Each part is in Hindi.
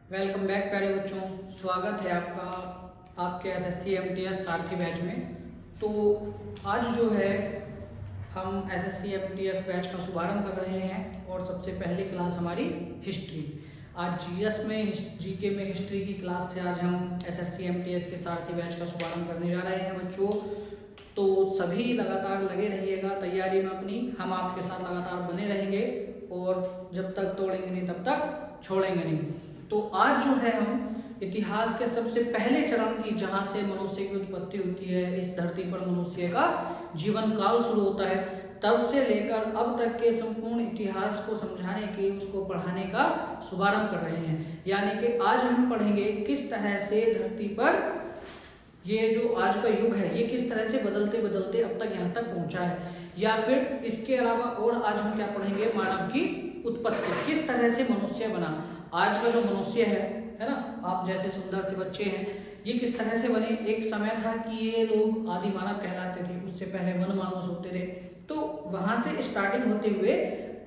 वेलकम बैक प्यारे बच्चों। स्वागत है आपका आपके एसएससी एमटीएस सारथी बैच में। तो आज जो है हम एसएससी एमटीएस बैच का शुभारंभ कर रहे हैं और सबसे पहली क्लास हमारी हिस्ट्री। आज जीएस में जीके में हिस्ट्री की क्लास से आज हम एसएससी एमटीएस के सारथी बैच का शुभारंभ करने जा रहे हैं बच्चों। तो सभी लगातार लगे रहिएगा तैयारी में अपनी, हम आपके साथ लगातार बने रहेंगे और जब तक तोड़ेंगे नहीं तब तक छोड़ेंगे नहीं। तो आज जो है हम इतिहास के सबसे पहले चरण की, जहां से मनुष्य की उत्पत्ति होती है, इस धरती पर मनुष्य का जीवन काल शुरू होता है, तब से लेकर अब तक के संपूर्ण इतिहास को समझाने के, उसको पढ़ाने का शुभारंभ कर रहे हैं। यानी कि आज हम पढ़ेंगे किस तरह से धरती पर ये जो आज का युग है ये किस तरह से बदलते बदलते अब तक यहाँ तक पहुंचा है। या फिर इसके अलावा और आज हम क्या पढ़ेंगे, मानव की उत्पत्ति, किस तरह से मनुष्य बना। आज का जो मनुष्य है ना, आप जैसे सुंदर से बच्चे हैं, ये किस तरह से बने। एक समय था कि ये लोग आदि मानव कहलाते थे, उससे पहले वन मानुष होते थे। तो वहां से स्टार्टिंग होते हुए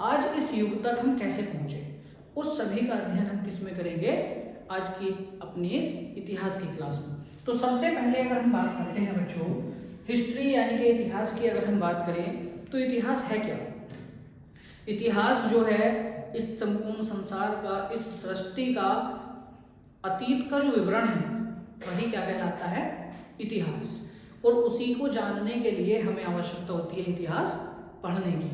आज इस युग तक हम कैसे पहुंचे, उस सभी का अध्ययन हम किस में करेंगे, आज की अपनी इस इतिहास की क्लास में। तो सबसे पहले अगर हम बात करते हैं बच्चों हिस्ट्री यानी कि इतिहास की, अगर हम बात करें तो इतिहास है क्या। इतिहास जो है इस संपूर्ण संसार का, इस सृष्टि का, अतीत का जो विवरण है वही क्या कहलाता है, इतिहास। और उसी को जानने के लिए हमें आवश्यकता होती है इतिहास पढ़ने की।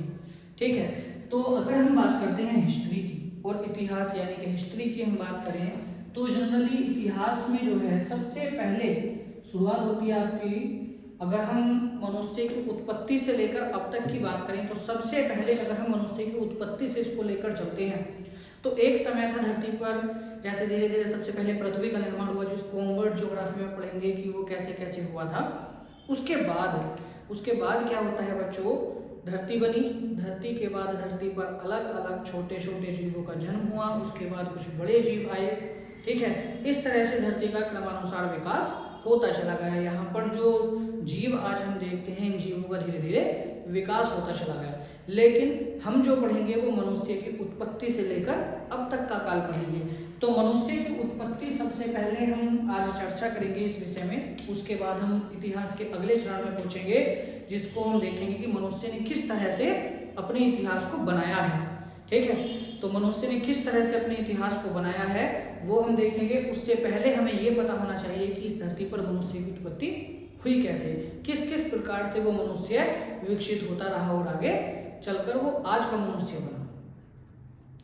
ठीक है, तो अगर हम बात करते हैं हिस्ट्री की और इतिहास यानी कि हिस्ट्री की हम बात करें तो जनरली इतिहास में जो है सबसे पहले शुरुआत होती है आपकी, अगर हम मनुष्य की उत्पत्ति से लेकर अब तक की बात करें तो सबसे पहले अगर हम मनुष्य की उत्पत्ति से इसको लेकर चलते हैं तो एक समय था धरती पर, जैसे धीरे धीरे सबसे पहले पृथ्वी का निर्माण हुआ, जिसको हम वर्ल्ड ज्योग्राफी में पढ़ेंगे कि वो कैसे कैसे हुआ था। उसके बाद क्या होता है बच्चों, धरती बनी, धरती के बाद धरती पर अलग अलग छोटे छोटे जीवों का जन्म हुआ, उसके बाद कुछ बड़े जीव आए। ठीक है, इस तरह से धरती का क्रमानुसार विकास होता चला गया। यहाँ पर जो जीव आज हम देखते हैं, इन जीवों का धीरे धीरे विकास होता चला गया। लेकिन हम जो पढ़ेंगे वो मनुष्य की उत्पत्ति से लेकर अब तक का काल पढ़ेंगे। तो मनुष्य की उत्पत्ति सबसे पहले हम आज चर्चा करेंगे इस विषय में। उसके बाद हम इतिहास के अगले चरण में पहुंचेंगे, जिसको हम देखेंगे कि मनुष्य ने किस तरह से अपने इतिहास को बनाया है। ठीक है, तो मनुष्य ने किस तरह से अपने इतिहास को बनाया है वो हम देखेंगे। उससे पहले हमें ये पता होना चाहिए कि इस धरती पर मनुष्य की उत्पत्ति हुई कैसे, किस किस प्रकार से वो मनुष्य विकसित होता रहा और आगे चलकर वो आज का मनुष्य बना।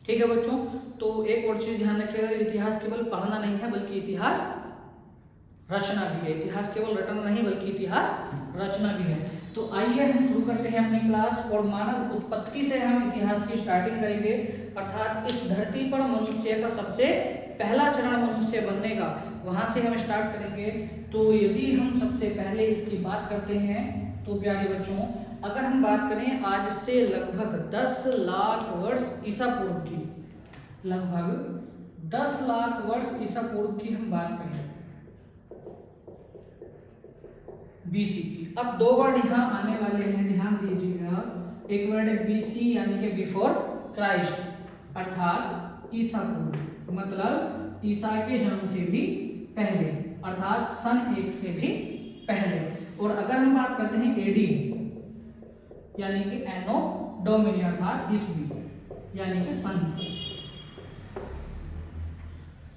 ठीक है बच्चों, तो एक और चीज ध्यान रखिएगा, इतिहास केवल पढ़ना नहीं है बल्कि इतिहास रचना भी है। इतिहास केवल रटना नहीं बल्कि इतिहास रचना भी है। तो आइए हम शुरू करते हैं अपनी क्लास और मानव उत्पत्ति से हम इतिहास की स्टार्टिंग करेंगे। अर्थात इस धरती पर मनुष्य का सबसे पहला चरण मनुष्य बनने का, वहां से हम स्टार्ट करेंगे। तो यदि हम सबसे पहले इसकी बात करते हैं तो प्यारे बच्चों, अगर हम बात करें आज से लगभग 10 लाख वर्ष ईसा पूर्व की, लगभग 10 लाख वर्ष ईसा पूर्व की हम बात करें, बीसी की। अब दो वर्ड यहाँ आने वाले हैं, ध्यान दीजिएगा। एक वर्ड है बीसी यानी कि बिफोर क्राइस्ट, अर्थात ईसा पूर्व, मतलब ईसा के जन्म से भी पहले, अर्थात सन 1 से भी पहले। और अगर हम बात करते हैं एडी यानी कि एनो डोमिनी, अर्थात ईस्वी यानी कि सन।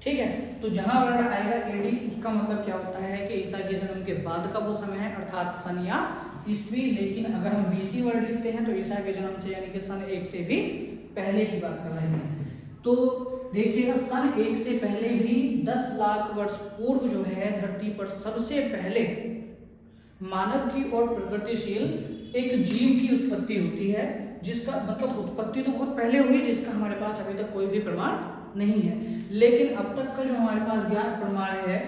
ठीक है, तो जहां वर्ड आएगा एडी उसका मतलब क्या होता है कि ईसा के जन्म के बाद का वो समय है, अर्थात सन या ईस्वी। लेकिन अगर हम बीसी वर्ड लिखते हैं तो ईसा के जन्म से यानी कि सन 1 से भी पहले की बात कर रहे हैं। तो देखिएगा सन 1 से पहले भी 10 लाख वर्ष पूर्व जो है धरती पर सबसे पहले मानव की और प्रगतिशील एक जीव की उत्पत्ति होती है, जिसका मतलब उत्पत्ति तो बहुत पहले हुई, जिसका हमारे पास अभी तक कोई भी प्रमाण नहीं है। लेकिन अब तक का जो हमारे पास ज्ञात प्रमाण है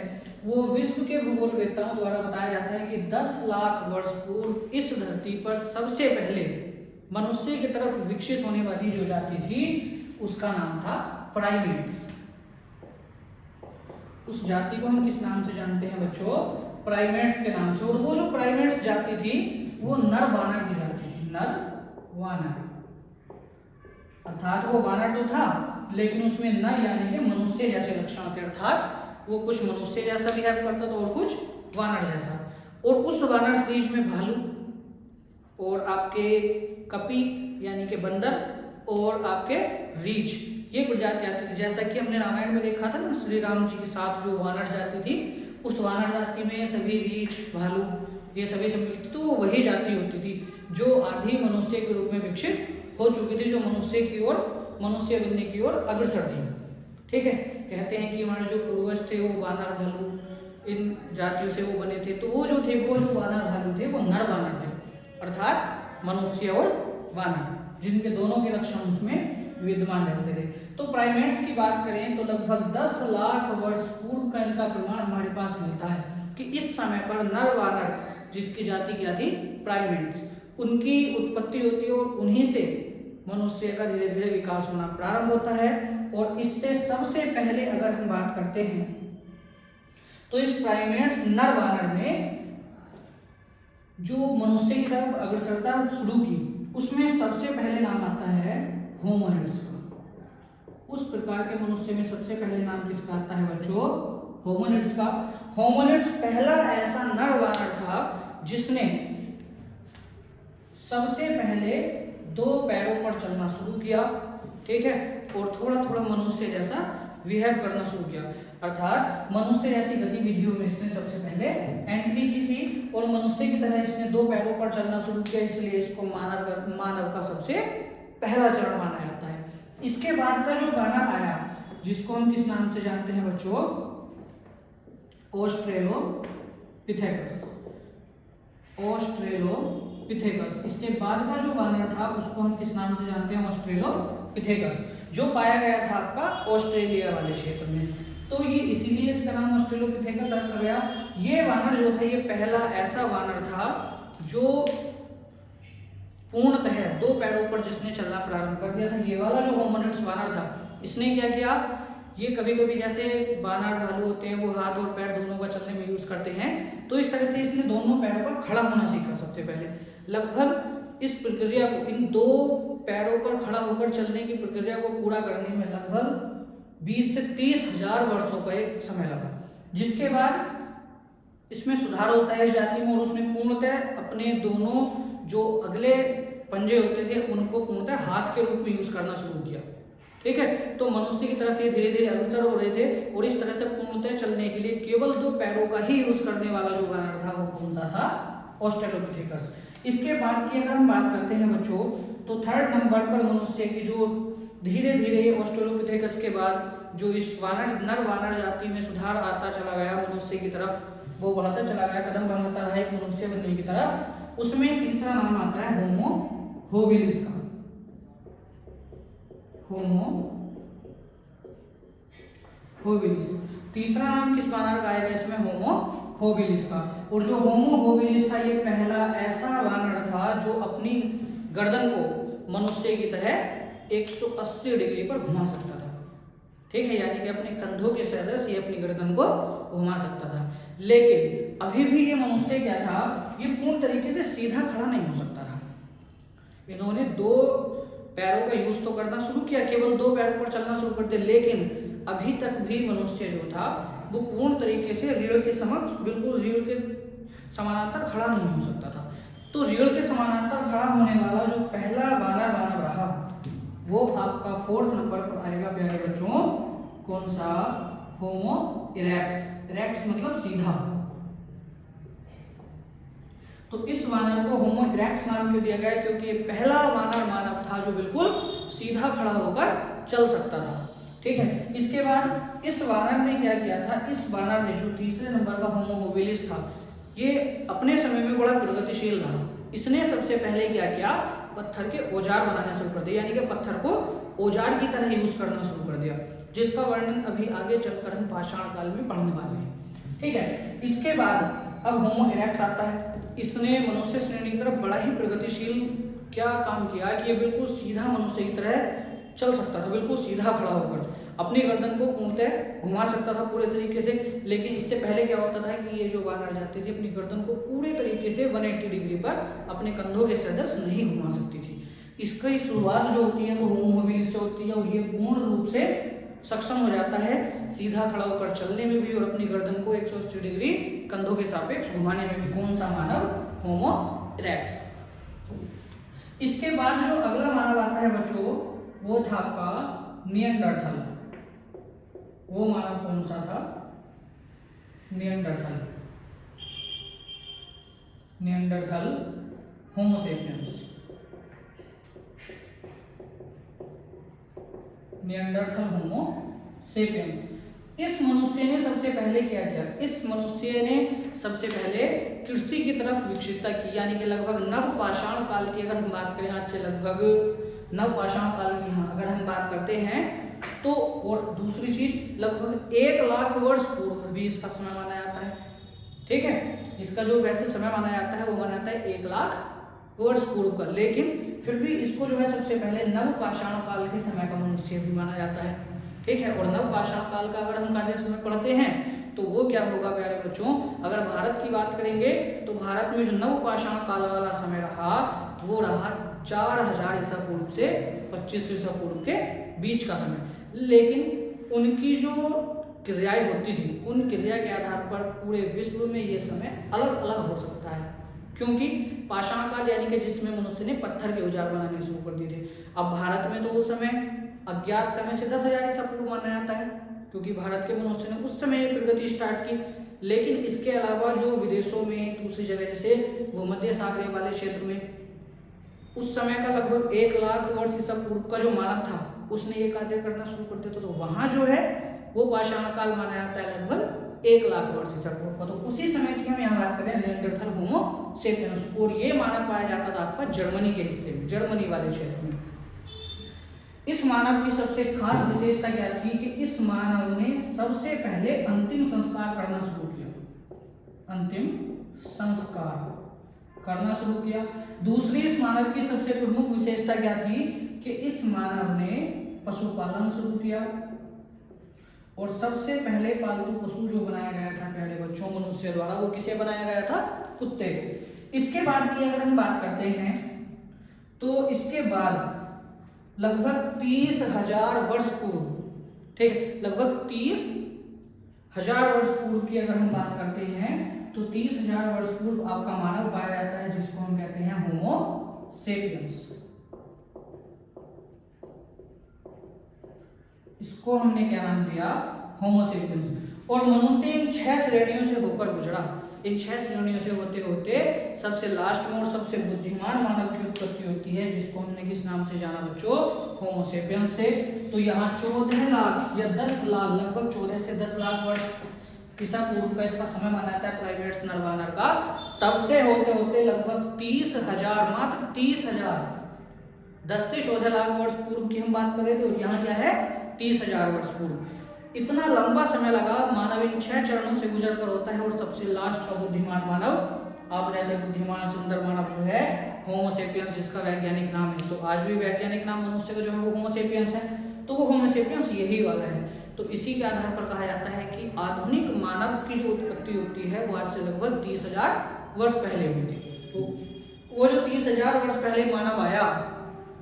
वो विश्व के भूगोलवेत्ताओं द्वारा बताया जाता है कि 10 लाख वर्ष पूर्व इस धरती पर सबसे पहले मनुष्य की तरफ विकसित होने वाली जो जाति थी उसका नाम था प्राइमेट्स। उस जाति को हम किस नाम से जानते हैं बच्चों, प्राइमेट्स के नाम से। और वो जो प्राइमेट्स जाति थी वो नर वानर की जाति थी, नर वानर। अर्थात वो वानर तो था लेकिन उसमें नर यानी कि मनुष्य जैसे लक्षण थे, अर्थात वो कुछ मनुष्य जैसा बिहेव करता था और कुछ वानर जैसा। और उस वानर सीरीज में भालू और आपके कपी यानी कि बंदर और आपके रीछ ये प्रजाति आती थी। जैसा कि हमने रामायण में देखा था ना, श्री राम जी के साथ जो वानर जाति थी, उस वानर जाति में सभी रीछ भालू ये सभी सम्मिलित, तो वही जाति होती थी जो आधी मनुष्य के रूप में विकसित हो चुकी थी, जो मनुष्य बनने की ओर अग्रसर थी। ठीक है, कहते हैं कि हमारे जो पूर्वज थे वो वानर भालू इन जातियों से वो बने थे, तो वो जो थे वो जो वानर भालू थे वो नर वानर थे, अर्थात मनुष्य और वानर, जिनके दोनों के लक्षण उसमें विद्यमान रहते थे। तो प्राइमेट्स की बात करें तो लगभग 10 लाख वर्ष पूर्व का इनका प्रमाण हमारे पास मिलता है कि इस समय पर नर वानर जिसकी जाति क्या थी, प्राइमेट्स, उनकी उत्पत्ति होती है और उन्हीं से मनुष्य का धीरे धीरे विकास होना प्रारंभ होता है। और इससे सबसे पहले अगर हम बात करते हैं तो इस प्राइमेट्स नर वानर ने जो मनुष्य की तरफ अग्रसरता शुरू की, उसमें सबसे पहले नाम आता है होमोनिड्स का। उस प्रकार के मनुष्य में सबसे पहले नाम किसका आता है बच्चों, होमोनिड्स का। होमोनिड्स पहला ऐसा नर वानर था जिसने सबसे पहले 2 पैरों पर चलना शुरू किया, ठीक है, और थोड़ा थोड़ा मनुष्य जैसा बिहेव करना शुरू किया, अर्थात मनुष्य जैसी गतिविधियों में इसने सबसे पहले एंट्री की थी और मनुष्य की तरह इसने 2 पैरों पर चलना शुरू किया, इसलिए इसको मानव का सबसे पहला चरण माना जाता है। इसके बाद का जो वानर आया जिसको हम किस नाम से जानते हैं बच्चों, ऑस्ट्रेलोपिथेकस। ऑस्ट्रेलोपिथेकस। इसके बाद का जो वानर था उसको हम किस नाम से जानते हैं, ऑस्ट्रेलोपिथेकस, जो पाया गया था आपका ऑस्ट्रेलिया वाले क्षेत्र में। तो ये इसीलिए इसका नाम ऑस्ट्रेलोपिथेकस रखा गया। ये वानर जो था ये पहला ऐसा वानर था जो पूर्णतः 2 पैरों पर जिसने चलना प्रारंभ कर दिया था। ये वाला जो होमोनिड्स वानर था इसने क्या किया, ये कभी कभी जैसे वानर भालू होते हैं वो हाथ और पैर दोनों का चलने में यूज करते हैं, तो इस तरह से इसने दोनों पैरों पर खड़ा होना सीखा सबसे पहले। लगभग इस प्रक्रिया को, इन 2 पैरों पर खड़ा होकर चलने की प्रक्रिया को पूरा करने में लगभग 20 से 30 हजार वर्षों का एक समय लगा, जिसके बाद इसमें सुधार होता है इस जाति में और उसने पूर्णतः अपने दोनों जो अगले पंजे होते थे उनको पूर्णतः हाथ के रूप में यूज करना शुरू किया। ठीक है, तो मनुष्य की तरफ ये धीरे धीरे अग्रसर हो रहे थे और इस तरह से पूर्णतः चलने के लिए केवल 2 पैरों का ही यूज करने वाला जो वानर था वो कौन सा था, ऑस्ट्रेलोपिथेकस। इसके बाद की अगर हम बात करते हैं बच्चों तो 3rd नंबर पर मनुष्य की जो धीरे धीरे ऑस्ट्रेलोपिथेकस के बाद जो इस नर वानर जाति में सुधार आता चला गया, मनुष्य की तरफ वो बढ़ता चला गया, कदम बढ़ाता रहा एक मनुष्य बनने की तरफ, उसमें तीसरा नाम आता है होमो होबिलिस का। होमो होबिलिस, तीसरा नाम किस वानर का आएगा इसमें, होमो होबिलिस का। और जो होमो होबिलिस था ये पहला ऐसा वानर था जो अपनी गर्दन को मनुष्य की तरह 180 डिग्री पर घुमा सकता था। ठीक है, यानी कि अपने कंधों के सदृश ये अपनी गर्दन को घुमा सकता था। लेकिन अभी भी ये मनुष्य क्या था, ये पूर्ण तरीके से सीधा खड़ा नहीं हो सकता था। इन्होंने 2 पैरों का यूज तो करना शुरू किया, केवल 2 पैरों पर चलना शुरू कर दिया, लेकिन अभी तक भी मनुष्य जो था वो पूर्ण तरीके से रीढ़ के समक्ष, बिल्कुल रीढ़ के समानांतर खड़ा नहीं हो सकता था। तो रीढ़ के समानांतर खड़ा होने वाला जो पहला वानर रहा वो आपका 4th नंबर पर आएगा प्यारे बच्चों, कौन सा, होमो इरेक्टस। इरेक्टस मतलब सीधा। तो इस वानर को होमो इरेक्टस नाम क्यों दिया गया, क्योंकि ये पहला वानर मानव था जो बिल्कुल सीधा खड़ा होकर चल सकता था। ठीक है, इसके बाद इस वानर ने क्या किया था, इस वानर ने जो तीसरे नंबर का होमो होबिलिस था ये अपने समय में बड़ा प्रगतिशील रहा। इसने सबसे पहले क्या किया, पत्थर के औजार बनाना शुरू कर दिया, यानी कि पत्थर को औजार की तरह यूज करना शुरू कर दिया, जिसका वर्णन अभी आगे चलकर हम पाषाण काल में पढ़ने वाले हैं। ठीक है, इसके बाद अब होमो इरेक्टस आता है। इसने मनुष्य श्रेणी की तरफ बड़ा ही प्रगतिशील क्या काम किया कि ये बिल्कुल सीधा मनुष्य की तरह चल सकता था, बिल्कुल सीधा खड़ा होकर अपनी गर्दन को पूर्णतः घुमा सकता था पूरे तरीके से। लेकिन इससे पहले क्या होता था कि ये जो वानर जाती थी अपनी गर्दन को पूरे तरीके से 180 डिग्री पर अपने कंधों के सदृश नहीं घुमा सकती थी। इसकी शुरुआत जो होती है वो होमो हैबिलिस से होती है और ये पूर्ण रूप से सक्षम हो जाता है सीधा खड़ा होकर चलने में भी और अपनी गर्दन को 180 डिग्री कंधों के सापेक्ष घुमाने में भी। कौन सा मानव? होमो इरेक्टस। इसके बाद जो अगला मानव आता है बच्चों वो था आपका निएंडरथल। वो मानव कौन सा था? निएंडरथल। निएंडरथल होमो सेपियंस। निएंडरथल होमो सेपियंस। इस मनुष्य ने सबसे पहले क्या किया? इस मनुष्य ने सबसे पहले कृषि की तरफ विकसितता की, यानी कि लगभग नवपाषाण काल की अगर हम बात करें, आज से लगभग नवपाषाण काल की हाँ अगर हम बात करते हैं तो, और दूसरी चीज लगभग 1 लाख वर्ष पूर्व भी इसका समय माना जाता है। ठीक है, इसका जो वैसे समय माना जाता है वो माना जाता है 1 लाख वर्ष पूर्व का, लेकिन फिर भी इसको जो है सबसे पहले नवपाषाण काल के समय का मनुष्य भी माना जाता है। ठीक है, और नवपाषाण काल का अगर हम कार्य समय पढ़ते हैं तो वो क्या होगा प्यारे बच्चों? अगर भारत की बात करेंगे तो भारत में जो नवपाषाण काल वाला समय रहा वो रहा 4000 ईसा पूर्व से 2500 ईसा पूर्व के बीच का समय। लेकिन उनकी जो क्रियाएं होती थी उन क्रिया के आधार पर पूरे विश्व में ये समय अलग अलग हो सकता है, क्योंकि पाषाण काल यानी कि जिसमें मनुष्य ने पत्थर के औजार बनाने शुरू कर दिए थे। अब भारत में तो वो समय अज्ञात समय से 10,000 ईसा पूर्व माना जाता है, क्योंकि भारत के मनुष्य ने उस समय प्रगति स्टार्ट की। लेकिन इसके अलावा जो विदेशों में दूसरी जगह जैसे भूमध्य सागरीय वाले क्षेत्र में उस समय का लगभग 1 लाख वर्ष ईसा पूर्व का जो मानव था उसने ये कार्य करना शुरू कर दिया था, तो वहां जो है वो पाषाण काल माना जाता है लगभग 1 लाख वर्ष ईसा पूर्व का। तो उसी समय की हम यहाँ बात करें निएंडरथल होमो सेपियंस, और ये मानव पाया जाता था आपका जर्मनी के हिस्से में, जर्मनी वाले क्षेत्र में। इस मानव की सबसे खास विशेषता क्या थी कि इस मानव ने सबसे पहले अंतिम संस्कार करना शुरू किया। अंतिम संस्कार करना शुरू किया। दूसरी इस मानव की सबसे प्रमुख विशेषता क्या थी कि इस मानव ने पशुपालन शुरू किया, और सबसे पहले पालतू पशु जो बनाया गया था प्यारे बच्चों मनुष्य द्वारा वो किसे बनाया गया था? कुत्ते को। इसके बाद की अगर हम बात करते हैं तो इसके बाद लगभग 30,000 वर्ष पूर्व, ठीक है, लगभग 30,000 वर्ष पूर्व की अगर हम बात करते हैं तो 30,000 वर्ष पूर्व आपका मानव पाया जाता है जिसको हम कहते हैं होमो सेपियंस। इसको हमने क्या नाम दिया? होमो सेपियंस। और मनुष्य इन 6 श्रेणियों से होकर गुजरा। इन 6 श्रेणियों से होते होते सबसे लास्ट में और सबसे बुद्धिमान मानव की उत्पत्ति होती है, जिसको हमने किस नाम से जाना बच्चों? होमो सेपियंस से। तो यहाँ 14 लाख या 10 लाख, लगभग 14 से 10 लाख वर्ष ईसा पूर्व का इसका समय माना जाता है प्राइमेट्स नरवानर का। तब से होते होते लगभग 30,000, मात्र 30,000, 10 से 14 लाख वर्ष पूर्व की हम बात कर रहे थे, और यहाँ क्या है? 30,000 वर्ष पूर्व। इतना लंबा समय लगा। मानव इन 6 चरणों से गुजर कर होता है, और सबसे लास्ट का बुद्धिमान मानव, आप जैसे बुद्धिमान सुंदर मानव जो है होमो सेपियंस, जिसका वैज्ञानिक नाम है, तो आज भी वैज्ञानिक नाम मनुष्य का जो है वो होमो सेपियंस है, तो वो होमो सेपियंस यही वाला है। तो इसी के आधार पर कहा जाता है कि आधुनिक मानव की जो उत्पत्ति होती है वो आज से लगभग 30,000 वर्ष पहले हुई थी। तो वो जो 30,000 वर्ष पहले मानव आया,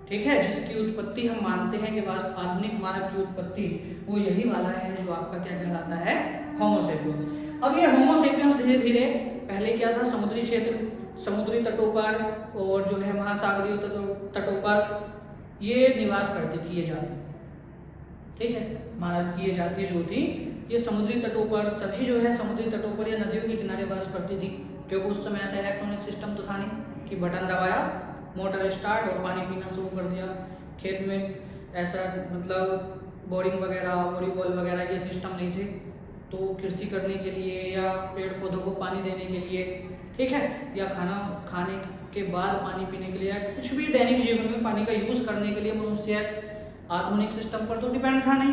ठीक है, जिसकी उत्पत्ति हम मानते हैं कि आधुनिक मानव की उत्पत्ति वो यही वाला है जो आपका क्या कहलाता है? होमो सेपियंस। अब ये होमो सेपियंस धीरे धीरे पहले क्या था? समुद्री क्षेत्र, समुद्री तटों पर और जो है महासागरीय तटों पर ये निवास करती थी ये जाति, ठीक है, मानव की ये जाति जो थी ये समुद्री तटों पर, सभी जो है समुद्री तटों पर या नदियों के किनारे वास करती थी, क्योंकि उस समय ऐसा इलेक्ट्रॉनिक सिस्टम तो था नहीं कि बटन दबाया, मोटर स्टार्ट और पानी पीना शुरू कर दिया। खेत में ऐसा मतलब बोरिंग वगैरह, बोरीबॉल वगैरह ये सिस्टम नहीं थे, तो कृषि करने के लिए या पेड़ पौधों को पानी देने के लिए, ठीक है, या खाना खाने के बाद पानी पीने के लिए, या कुछ भी दैनिक जीवन में पानी का यूज़ करने के लिए मनुष्य आधुनिक सिस्टम पर तो डिपेंड था नहीं,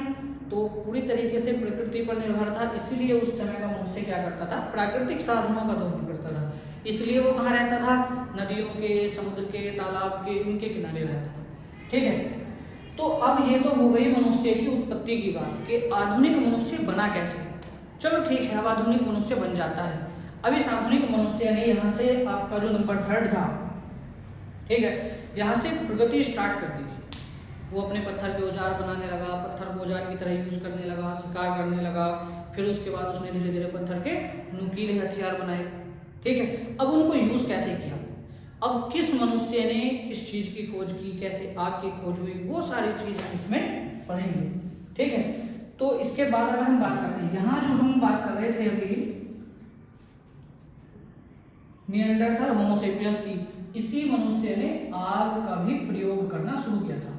तो पूरी तरीके से प्रकृति पर निर्भर था। इसीलिए उस समय का मनुष्य क्या करता था? प्राकृतिक साधनों का दोहन करता था। इसलिए वो कहाँ रहता था? नदियों के, समुद्र के, तालाब के, इनके किनारे रहता था, ठीक है। तो अब ये तो हो गई मनुष्य की उत्पत्ति की बात कि आधुनिक मनुष्य बना कैसे। चलो ठीक है, अब आधुनिक मनुष्य बन जाता है। अब इस आधुनिक मनुष्य ने यहाँ से आपका जो नंबर 3 था, ठीक है, यहाँ से प्रगति स्टार्ट कर दी थी। वो अपने पत्थर के औजार बनाने लगा, पत्थर को औजार की तरह यूज करने लगा, शिकार करने लगा। फिर उसके बाद उसने धीरे धीरे पत्थर के नुकीले हथियार बनाए। ठीक है, अब उनको यूज कैसे किया, अब किस मनुष्य ने किस चीज की खोज की, कैसे आग की खोज हुई, वो सारी चीज हम इसमें पढ़ेंगे। ठीक है, तो इसके बाद अगर हम बात करते हैं, यहाँ जो हम बात कर रहे थे अभी निएंडरथल होमोसेपियंस की, इसी मनुष्य ने आग का भी प्रयोग करना शुरू किया था।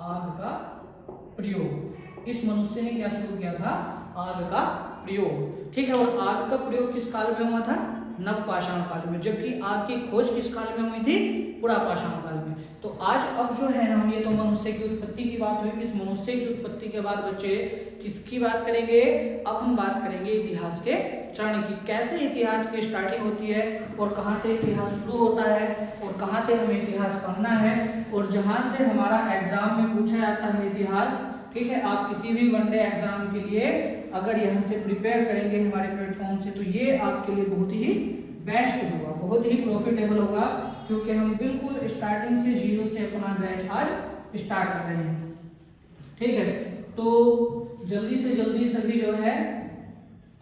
आग का प्रयोग, इस मनुष्य ने क्या शुरू किया था, आग का प्रयोग। ठीक है, और आग का प्रयोग किस काल में हुआ था, नवपाषाण काल में, जबकि आग की खोज किस काल में हुई थी, पुरापाषाण काल में। तो आज अब जो है हम, ये तो मनुष्य की उत्पत्ति की बात हुई। इस मनुष्य की उत्पत्ति के बाद बच्चे किसकी बात करेंगे, अब हम बात करेंगे इतिहास के चरण की, कैसे इतिहास की स्टार्टिंग होती है और कहाँ से इतिहास शुरू होता है और कहाँ से हमें इतिहास पढ़ना है, और जहाँ से हमारा एग्जाम में पूछा जाता है इतिहास। ठीक है, आप किसी भी वनडे एग्जाम के लिए अगर यहाँ से प्रिपेयर करेंगे हमारे प्लेटफॉर्म से, तो ये आपके लिए बहुत ही बेस्ट होगा, बहुत ही प्रॉफिटेबल होगा, क्योंकि हम बिल्कुल स्टार्टिंग से जीरो से अपना बैच आज स्टार्ट कर रहे हैं। ठीक है, तो जल्दी से जल्दी सभी जो है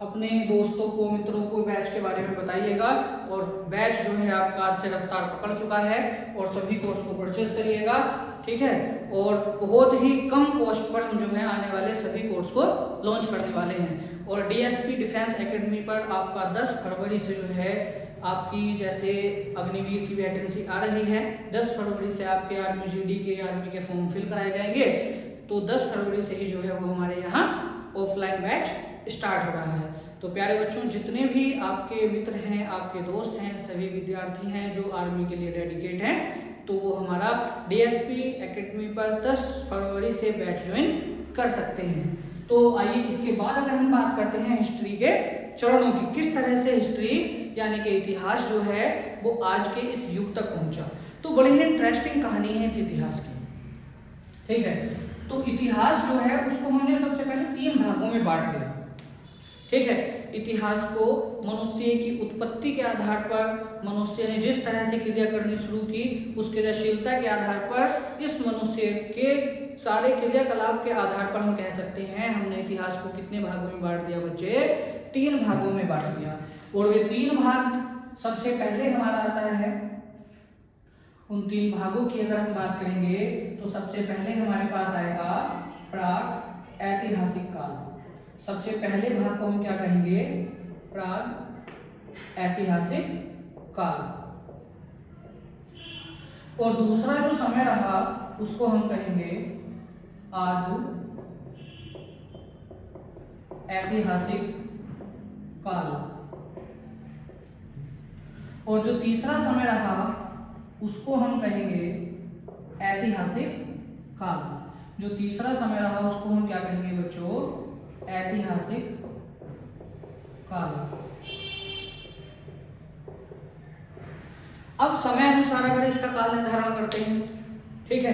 अपने दोस्तों को, मित्रों को बैच के बारे में बताइएगा, और बैच जो है आपका आज से रफ्तार पकड़ चुका है, और सभी कोर्स को परचेज करिएगा। ठीक है, और बहुत ही कम कॉस्ट पर हम जो है आने वाले सभी कोर्स को लॉन्च करने वाले हैं। और डीएसपी डिफेंस एकेडमी पर आपका 10 फरवरी से जो है आपकी, जैसे अग्निवीर की वैकेंसी आ रही है, 10 फरवरी से आपके आर्मी जीडी के, आर्मी के फॉर्म फिल कराए जाएंगे। तो 10 फरवरी से ही जो है वो हमारे यहाँ ऑफलाइन बैच स्टार्ट हो रहा है। तो प्यारे बच्चों, जितने भी आपके मित्र हैं, आपके दोस्त हैं, सभी विद्यार्थी हैं जो आर्मी के लिए डेडिकेट हैं, तो वो हमारा डीएसपी एकेडमी पर 10 फरवरी से बैच ज्वाइन कर सकते हैं। तो आइए इसके बाद अगर हम बात करते हैं हिस्ट्री के चरणों की, किस तरह से हिस्ट्री यानी कि इतिहास जो है वो आज के इस युग तक पहुंचा। तो बड़ी ही इंटरेस्टिंग कहानी है इस इतिहास की। ठीक है, तो इतिहास जो है उसको हमने सबसे पहले 3 भागों में बांट दिया। ठीक है, इतिहास को मनुष्य की उत्पत्ति के आधार पर, मनुष्य ने जिस तरह से क्रिया करनी शुरू की उस क्रियाशीलता के आधार पर, इस मनुष्य के सारे क्रियाकलाप के आधार पर हम कह सकते हैं हमने इतिहास को कितने भागों में बांट दिया बच्चे, 3 भागों में बांट दिया। और वे 3 भाग सबसे पहले हमारा आता है, उन 3 भागों की अगर हम बात करेंगे तो सबसे पहले हमारे पास आएगा प्राग ऐतिहासिक काल। सबसे पहले भाग को हम क्या कहेंगे, प्राग ऐतिहासिक काल। और दूसरा जो समय रहा उसको हम कहेंगे आदि ऐतिहासिक काल। और जो तीसरा समय रहा उसको हम कहेंगे ऐतिहासिक काल। जो तीसरा समय रहा उसको हम क्या कहेंगे बच्चों, ऐतिहासिक काल। अब समय अनुसार अगर इसका काल निर्धारण करते हैं, ठीक है,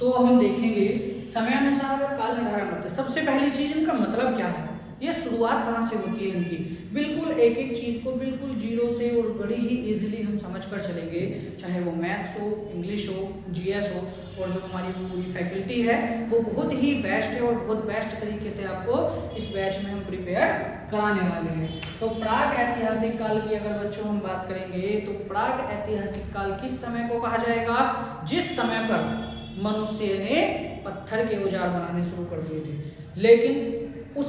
तो हम देखेंगे समय अनुसार अगर काल निर्धारण करते हैं, सबसे पहली चीज इनका मतलब क्या है, ये शुरुआत कहाँ से होती है इनकी। बिल्कुल एक एक चीज को बिल्कुल जीरो से और बड़ी ही इजीली हम समझ कर चलेंगे, चाहे वो मैथ्स हो, इंग्लिश हो, जीएस हो, और जो हमारी पूरी फैकल्टी है वो बहुत ही बेस्ट है और बहुत बेस्ट तरीके से आपको इस बैच में हम प्रिपेयर कराने वाले हैं। तो प्राग ऐतिहासिक काल की अगर बच्चों हम बात करेंगे तो प्राग ऐतिहासिक काल किस समय को कहा जाएगा, जिस समय पर मनुष्य ने पत्थर के औजार बनाने शुरू कर दिए थे। लेकिन उस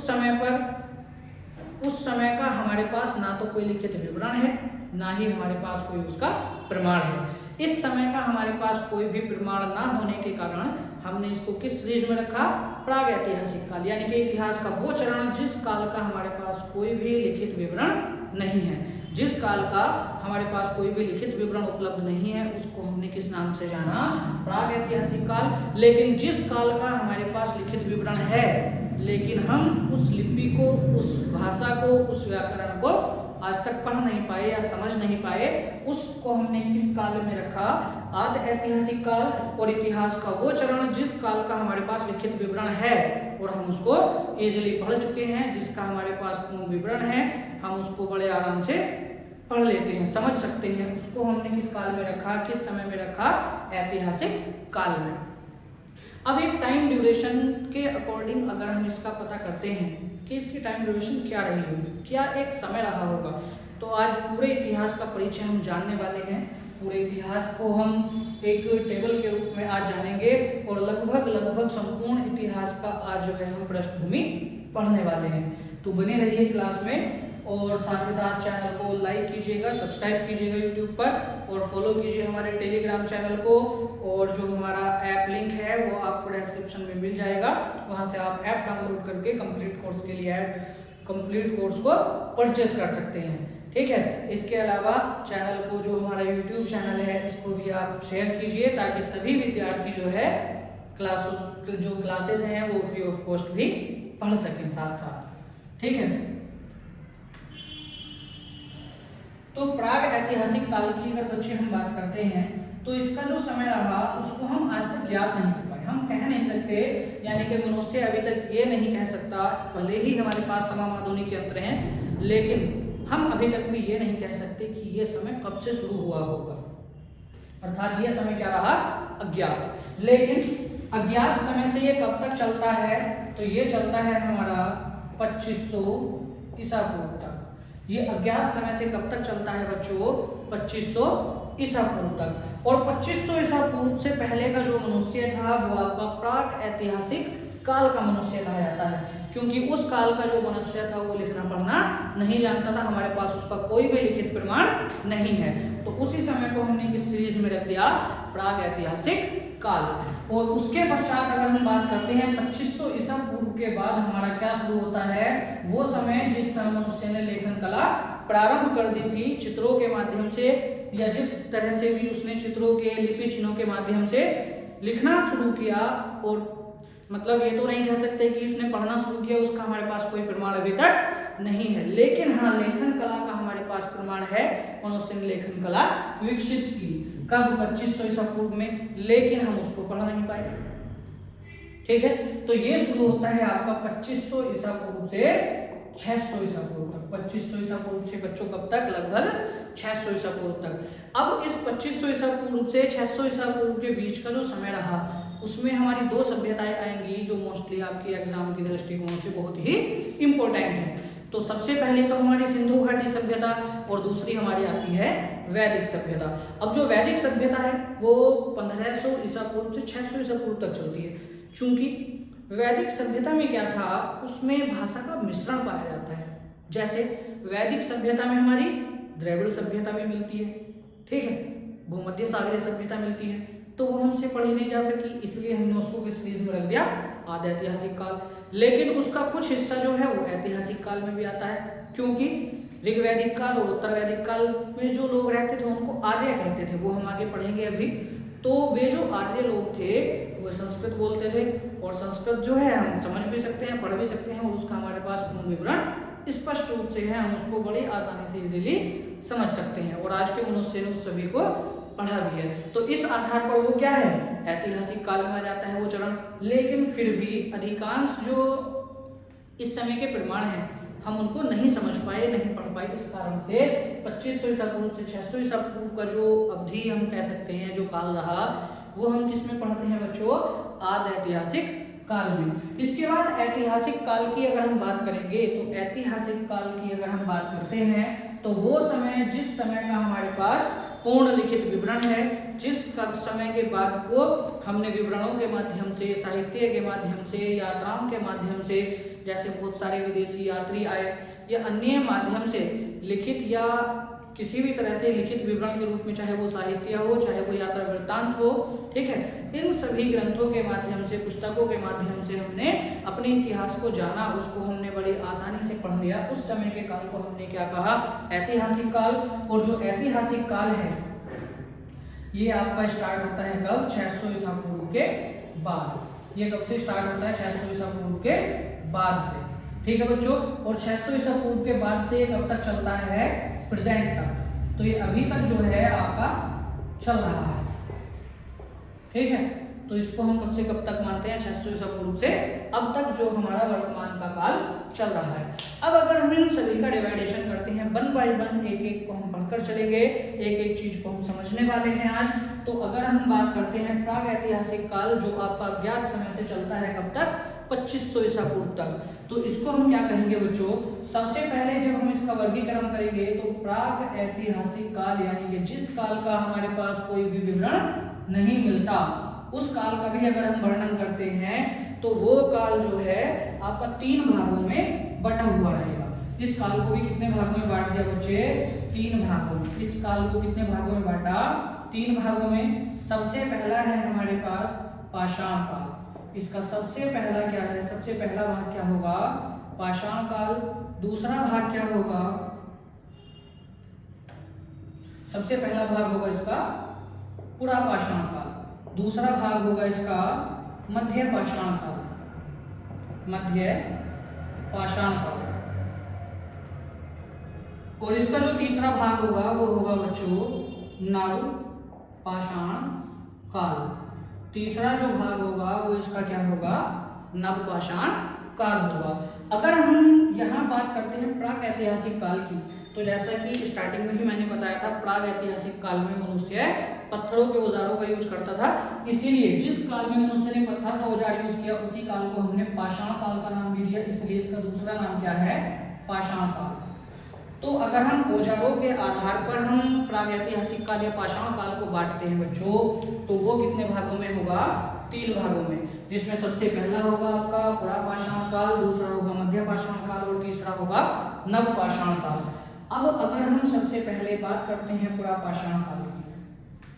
समय का हमारे पास ना तो कोई लिखित विवरण है, ना ही हमारे पास कोई उसका प्रमाण है। इस समय का हमारे पास कोई भी प्रमाण ना होने के कारण हमने इसको किस सीरीज में रखा, प्राग ऐतिहासिक काल, यानी कि इतिहास का वो चरण जिस काल का हमारे पास कोई भी लिखित विवरण नहीं है। जिस काल का हमारे पास कोई भी लिखित विवरण उपलब्ध नहीं है उसको हमने किस नाम से जाना, प्राग ऐतिहासिक काल। लेकिन जिस काल का हमारे पास लिखित विवरण है लेकिन हम उस लिपि को, उस भाषा को, उस व्याकरण को आज तक पढ़ नहीं पाए या समझ नहीं पाए, उसको हमने किस काल में रखा, आदि ऐतिहासिक काल। और इतिहास का वो चरण जिस काल का हमारे पास लिखित विवरण है और हम उसको इजीली पढ़ चुके हैं, जिसका हमारे पास पूर्ण विवरण है, हम उसको बड़े आराम से पढ़ लेते हैं, समझ सकते हैं। उसको हमने किस काल में रखा, किस समय में रखा, ऐतिहासिक काल में। अब एक टाइम ड्यूरेशन के अकॉर्डिंग अगर हम इसका पता करते हैं कि इसकी टाइम ड्यूरेशन क्या रही होगी, क्या एक समय रहा होगा, तो आज पूरे इतिहास का परिचय हम जानने वाले हैं। पूरे इतिहास को हम एक टेबल के रूप में आज जानेंगे और लगभग संपूर्ण इतिहास का आज जो है हम पृष्ठभूमि पढ़ने वाले हैं। तो बने रहिए क्लास में और साथ ही साथ चैनल को लाइक कीजिएगा, सब्सक्राइब कीजिएगा यूट्यूब पर और फॉलो कीजिए हमारे टेलीग्राम चैनल को। और जो हमारा ऐप लिंक है वो आपको डिस्क्रिप्शन में मिल जाएगा, वहां से आप ऐप डाउनलोड करके कंप्लीट कोर्स के लिए कंप्लीट कोर्स को परचेस कर सकते हैं। ठीक है, इसके अलावा चैनल को, जो हमारा यूट्यूब चैनल है, इसको भी आप शेयर कीजिए ताकि सभी विद्यार्थी जो है क्लासेस हैं वो फ्री ऑफ कॉस्ट भी पढ़ सकें साथ साथ। ठीक है, तो प्राग ऐतिहासिक काल की अगर बच्चे हम बात करते हैं तो इसका जो समय रहा उसको हम आज तक ज्ञात नहीं कर पाए। हम कह नहीं सकते, यानी कि मनुष्य अभी तक ये नहीं कह सकता, भले ही हमारे पास तमाम आधुनिक यंत्र हैं, लेकिन हम अभी तक भी ये नहीं कह सकते कि ये समय कब से शुरू हुआ होगा, अर्थात ये समय क्या रहा, अज्ञात। लेकिन अज्ञात समय से ये कब तक चलता है, तो ये चलता है हमारा 2500 ईसा पूर्व तक। ये अज्ञात समय से कब तक चलता है बच्चों, 2500 ईसा पूर्व तक। और 2500 ईसा पूर्व से पहले का जो मनुष्य था वो आपका प्राक ऐतिहासिक काल का मनुष्य कहा जाता है, क्योंकि उस काल का जो मनुष्य था वो लिखना पढ़ना नहीं जानता था, हमारे पास उसका कोई भी लिखित प्रमाण नहीं है। तो उसी समय को हमने किस सीरीज में रख दिया, प्राग ऐतिहासिक काल। और उसके पश्चात अगर हम बात करते हैं 2500 ईसा पूर्व के बाद हमारा क्या शुरू होता है, वो समय जिस समय मनुष्य ने लेखन कला प्रारंभ कर दी थी, चित्रों के माध्यम से या जिस तरह से भी उसने चित्रों के लिपि चिन्हों के माध्यम से लिखना शुरू किया। और मतलब ये तो नहीं कह सकते कि उसने पढ़ना शुरू किया, उसका हमारे पास कोई प्रमाण अभी तक नहीं है, लेकिन हाँ लेखन कला का हमारे पास प्रमाण है। मनुष्य ने लेखन कला विकसित की कब, 2500 ईसा पूर्व में, लेकिन हम उसको पढ़ नहीं पाए। ठीक है, तो ये शुरू होता है आपका 2500 ईसा पूर्व से 600 ईसा पूर्व तक। 2500 ईसा पूर्व से बच्चों कब तक, लगभग 600 ईसा पूर्व तक। अब इस 2500 ईसा पूर्व से 600 ईसा पूर्व के बीच का जो समय रहा, उसमें हमारी दो सभ्यताएं आएंगी जो मोस्टली आपकी एग्जाम की दृष्टिकोण से बहुत ही इंपॉर्टेंट है। तो सबसे पहले तो हमारी सिंधु घाटी सभ्यता और दूसरी हमारी आती है वैदिक सभ्यता। अब जो वैदिक सभ्यता है वो 1500 ईसा पूर्व से 600 ईसा पूर्व तक चलती है। चूंकि वैदिक सभ्यता में क्या था, उसमें भाषा का मिश्रण पाया जाता है। जैसे वैदिक सभ्यता में हमारी द्रविड़ सभ्यता भी मिलती है, ठीक है, भूमध्य सागरीय सभ्यता मिलती है, तो वो हमसे पढ़ी नहीं जा सकी, इसलिए हमने उसको किस सीरीज में रख दिया, आदि ऐतिहासिक काल। लेकिन उसका कुछ हिस्सा जो है वो ऐतिहासिक काल में भी आता है, क्योंकि ऋग्वैदिक काल और उत्तर वैदिक काल में जो लोग रहते थे उनको आर्य कहते थे, वो हम आगे पढ़ेंगे अभी। तो वे जो आर्य लोग थे वो संस्कृत बोलते थे, और संस्कृत जो है हम समझ भी सकते हैं, पढ़ भी सकते हैं, और उसका हमारे पास पूर्ण विवरण स्पष्ट रूप से है, हम उसको बड़ी आसानी से इजीली समझ सकते हैं, और आज के मनुष्य ने उस सभी को पढ़ा भी है। तो इस आधार पर वो क्या है, ऐतिहासिक काल में आ जाता है वो चरण। लेकिन फिर भी अधिकांश जो इस समय के प्रमाण हैं हम उनको नहीं समझ पाए, नहीं पढ़ पाए। इस कारण से 2500 ईसा पूर्व से 600 ईसा पूर्व का जो अवधि हम कह सकते हैं, जो काल रहा, वो हम किस में पढ़ते हैं बच्चों, आदि ऐतिहासिक काल में। इसके बाद ऐतिहासिक काल की अगर हम बात करेंगे, तो ऐतिहासिक काल की अगर हम बात करते हैं तो वो समय जिस समय का हमारे पास पूर्ण लिखित विवरण है, जिस समय के बाद को हमने विवरणों के माध्यम से, साहित्य के माध्यम से, यात्राओं के माध्यम से, जैसे बहुत सारे विदेशी यात्री आए या अन्य माध्यम से लिखित या किसी भी तरह से लिखित विवरण के रूप में, चाहे वो साहित्य हो, चाहे वो यात्रा वृत्तांत हो, ठीक है, इन सभी ग्रंथों के माध्यम से, पुस्तकों के माध्यम से हमने अपने इतिहास को जाना, उसको हमने बड़ी आसानी से पढ़ लिया। उस समय के काल को हमने क्या कहा, ऐतिहासिक काल। और जो ऐतिहासिक काल है ये आपका स्टार्ट होता है कब, 600 ईसा पूर्व के बाद। ये कब से स्टार्ट होता है, 600 ईसा पूर्व के बाद से, ठीक है बच्चों। और 600 ईसा पूर्व के बाद से कब तक चलता है, प्रेजेंट तक। तो ये अभी तक जो है आपका चल रहा है, ठीक है। तो इसको हम कब से कब तक मानते हैं, 600 ईसा पूर्व से अब तक जो हमारा वर्तमान का काल चल रहा है। अब अगर हम इन सभी का डिवाइडेशन करते हैं वन बाय वन, एक एक को हम पढ़कर चलेंगे, एक एक चीज को हम समझने वाले हैं आज। तो अगर हम बात करते हैं प्राग ऐतिहासिक काल, जो आपका अज्ञात समय से चलता है कब तक, 2500 ईसा पूर्व तक, तो इसको हम क्या कहेंगे बच्चों, सबसे पहले जब हम इसका वर्गीकरण करेंगे तो प्राग ऐतिहासिक काल यानी कि जिस काल का हमारे पास कोई भी विवरण नहीं मिलता, उस काल का भी अगर हम वर्णन करते हैं तो वो काल जो है आपका 3 भागों में बटा हुआ रहेगा। इस काल को भी कितने भागों में बांट दिया बच्चे, 3 भागों में। इस काल को कितने भागों में बांटा, 3 भागों में। सबसे पहला है हमारे पास पाषाण काल। इसका सबसे पहला क्या है, सबसे पहला भाग क्या होगा, पाषाण काल। दूसरा भाग क्या होगा, सबसे पहला भाग होगा इसका पुरा पाषाण काल। दूसरा भाग होगा इसका मध्य पाषाण काल, मध्य पाषाण काल। और इसका जो तीसरा भाग होगा वो होगा बच्चों नव पाषाण काल। तीसरा जो भाग होगा वो इसका क्या होगा, नव पाषाण काल होगा। अगर हम यहाँ बात करते हैं प्राग ऐतिहासिक काल की, तो जैसा कि स्टार्टिंग में ही मैंने बताया था, प्राग ऐतिहासिक काल में मनुष्य पत्थरों के औजारों का यूज करता था। इसीलिए जिस काल में मनुष्य ने पत्थर का औजार यूज किया उसी काल को हमने पाषाण काल का नाम भी दिया, इसलिए इसका दूसरा नाम क्या है, पाषाण काल। तो अगर हम औजारों के आधार पर हम प्रागैतिहासिक काल या पाषाण काल को बांटते हैं बच्चों, तो वो कितने भागों में होगा, 3 भागों में, जिसमें सबसे पहला होगा आपका पुरा पाषाण काल, दूसरा होगा मध्य पाषाण काल और तीसरा होगा नव पाषाण काल। अब अगर हम सबसे पहले बात करते हैं पुरा पाषाण काल की,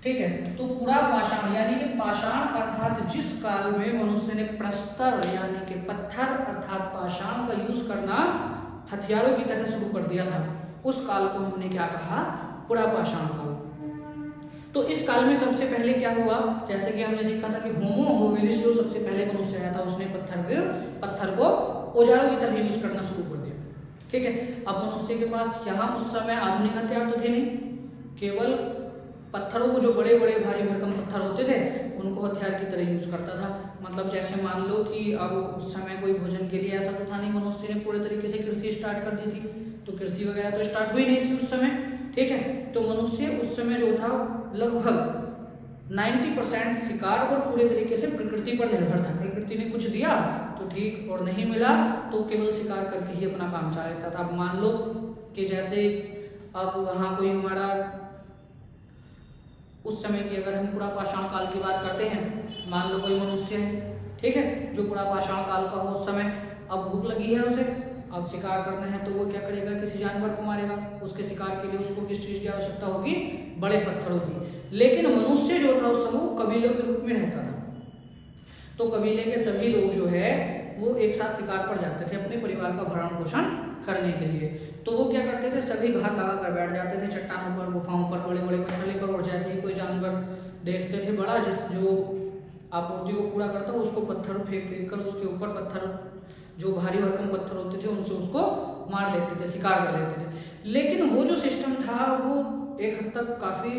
ठीक है, तो पुरा पाषाण यानी कि पाषाण अर्थात जिस काल में मनुष्य ने प्रस्तर यानी कि पत्थर अर्थात पाषाण का यूज करना हथियारों की तरह शुरू कर दिया था, उस काल को हमने क्या कहा, पुरा पाषाण काल। तो इस काल में सबसे पहले क्या हुआ, जैसे कि हमने सीखा था कि होमो होमिनिस जो सबसे पहले मनुष्य आया था उसने पत्थर को औजारों की तरह यूज करना शुरू कर दिया, ठीक है। अब मनुष्य के पास यहाँ उस समय आधुनिक हथियार तो थे नहीं, केवल पत्थरों को, जो बड़े बड़े भारी भरकम पत्थर होते थे उनको हथियार की तरह यूज करता था। मतलब जैसे मान लो कि अब उस समय कोई भोजन के लिए ऐसा तो था नहीं, मनुष्य ने पूरे तरीके से कृषि स्टार्ट कर दी थी, तो कृषि वगैरह तो स्टार्ट हुई नहीं थी उस समय, ठीक है। तो मनुष्य उस समय जो था लगभग 90% शिकार और पूरे तरीके से प्रकृति पर निर्भर था। प्रकृति ने कुछ दिया तो ठीक, और नहीं मिला तो केवल शिकार करके ही अपना काम चलाता था। अब मान लो कि जैसे अब वहाँ कोई हमारा उस समय की अगर हम पुरा पाषाण काल की बात करते हैं, मान लो कोई मनुष्य है, ठीक है, जो पुरा पाषाण काल का हो उस समय, अब भूख लगी है उसे, अब शिकार करना है, तो वो क्या करेगा, किसी जानवर को मारेगा। उसके शिकार के लिए उसको किस चीज की आवश्यकता होगी, बड़े पत्थरों की। लेकिन मनुष्य जो था उस समय कबीलों के रूप में रहता था, तो कबीले के सभी लोग जो है वो एक साथ शिकार पर जाते थे अपने परिवार का भरण पोषण करने के लिए। तो वो क्या करते थे, सभी घात लगा कर बैठ जाते थे चट्टानों पर, गुफाओं पर, बड़े बड़े पत्थर लेकर, और जैसे ही कोई जानवर देखते थे बड़ा जो आपूर्ति को पूरा करता हो, उसको पत्थर फेंक कर उसके ऊपर पत्थर, जो भारी भरकम पत्थर होते थे उनसे उसको मार लेते थे, शिकार कर लेते थे। लेकिन वो जो सिस्टम था वो एक हद तक काफी,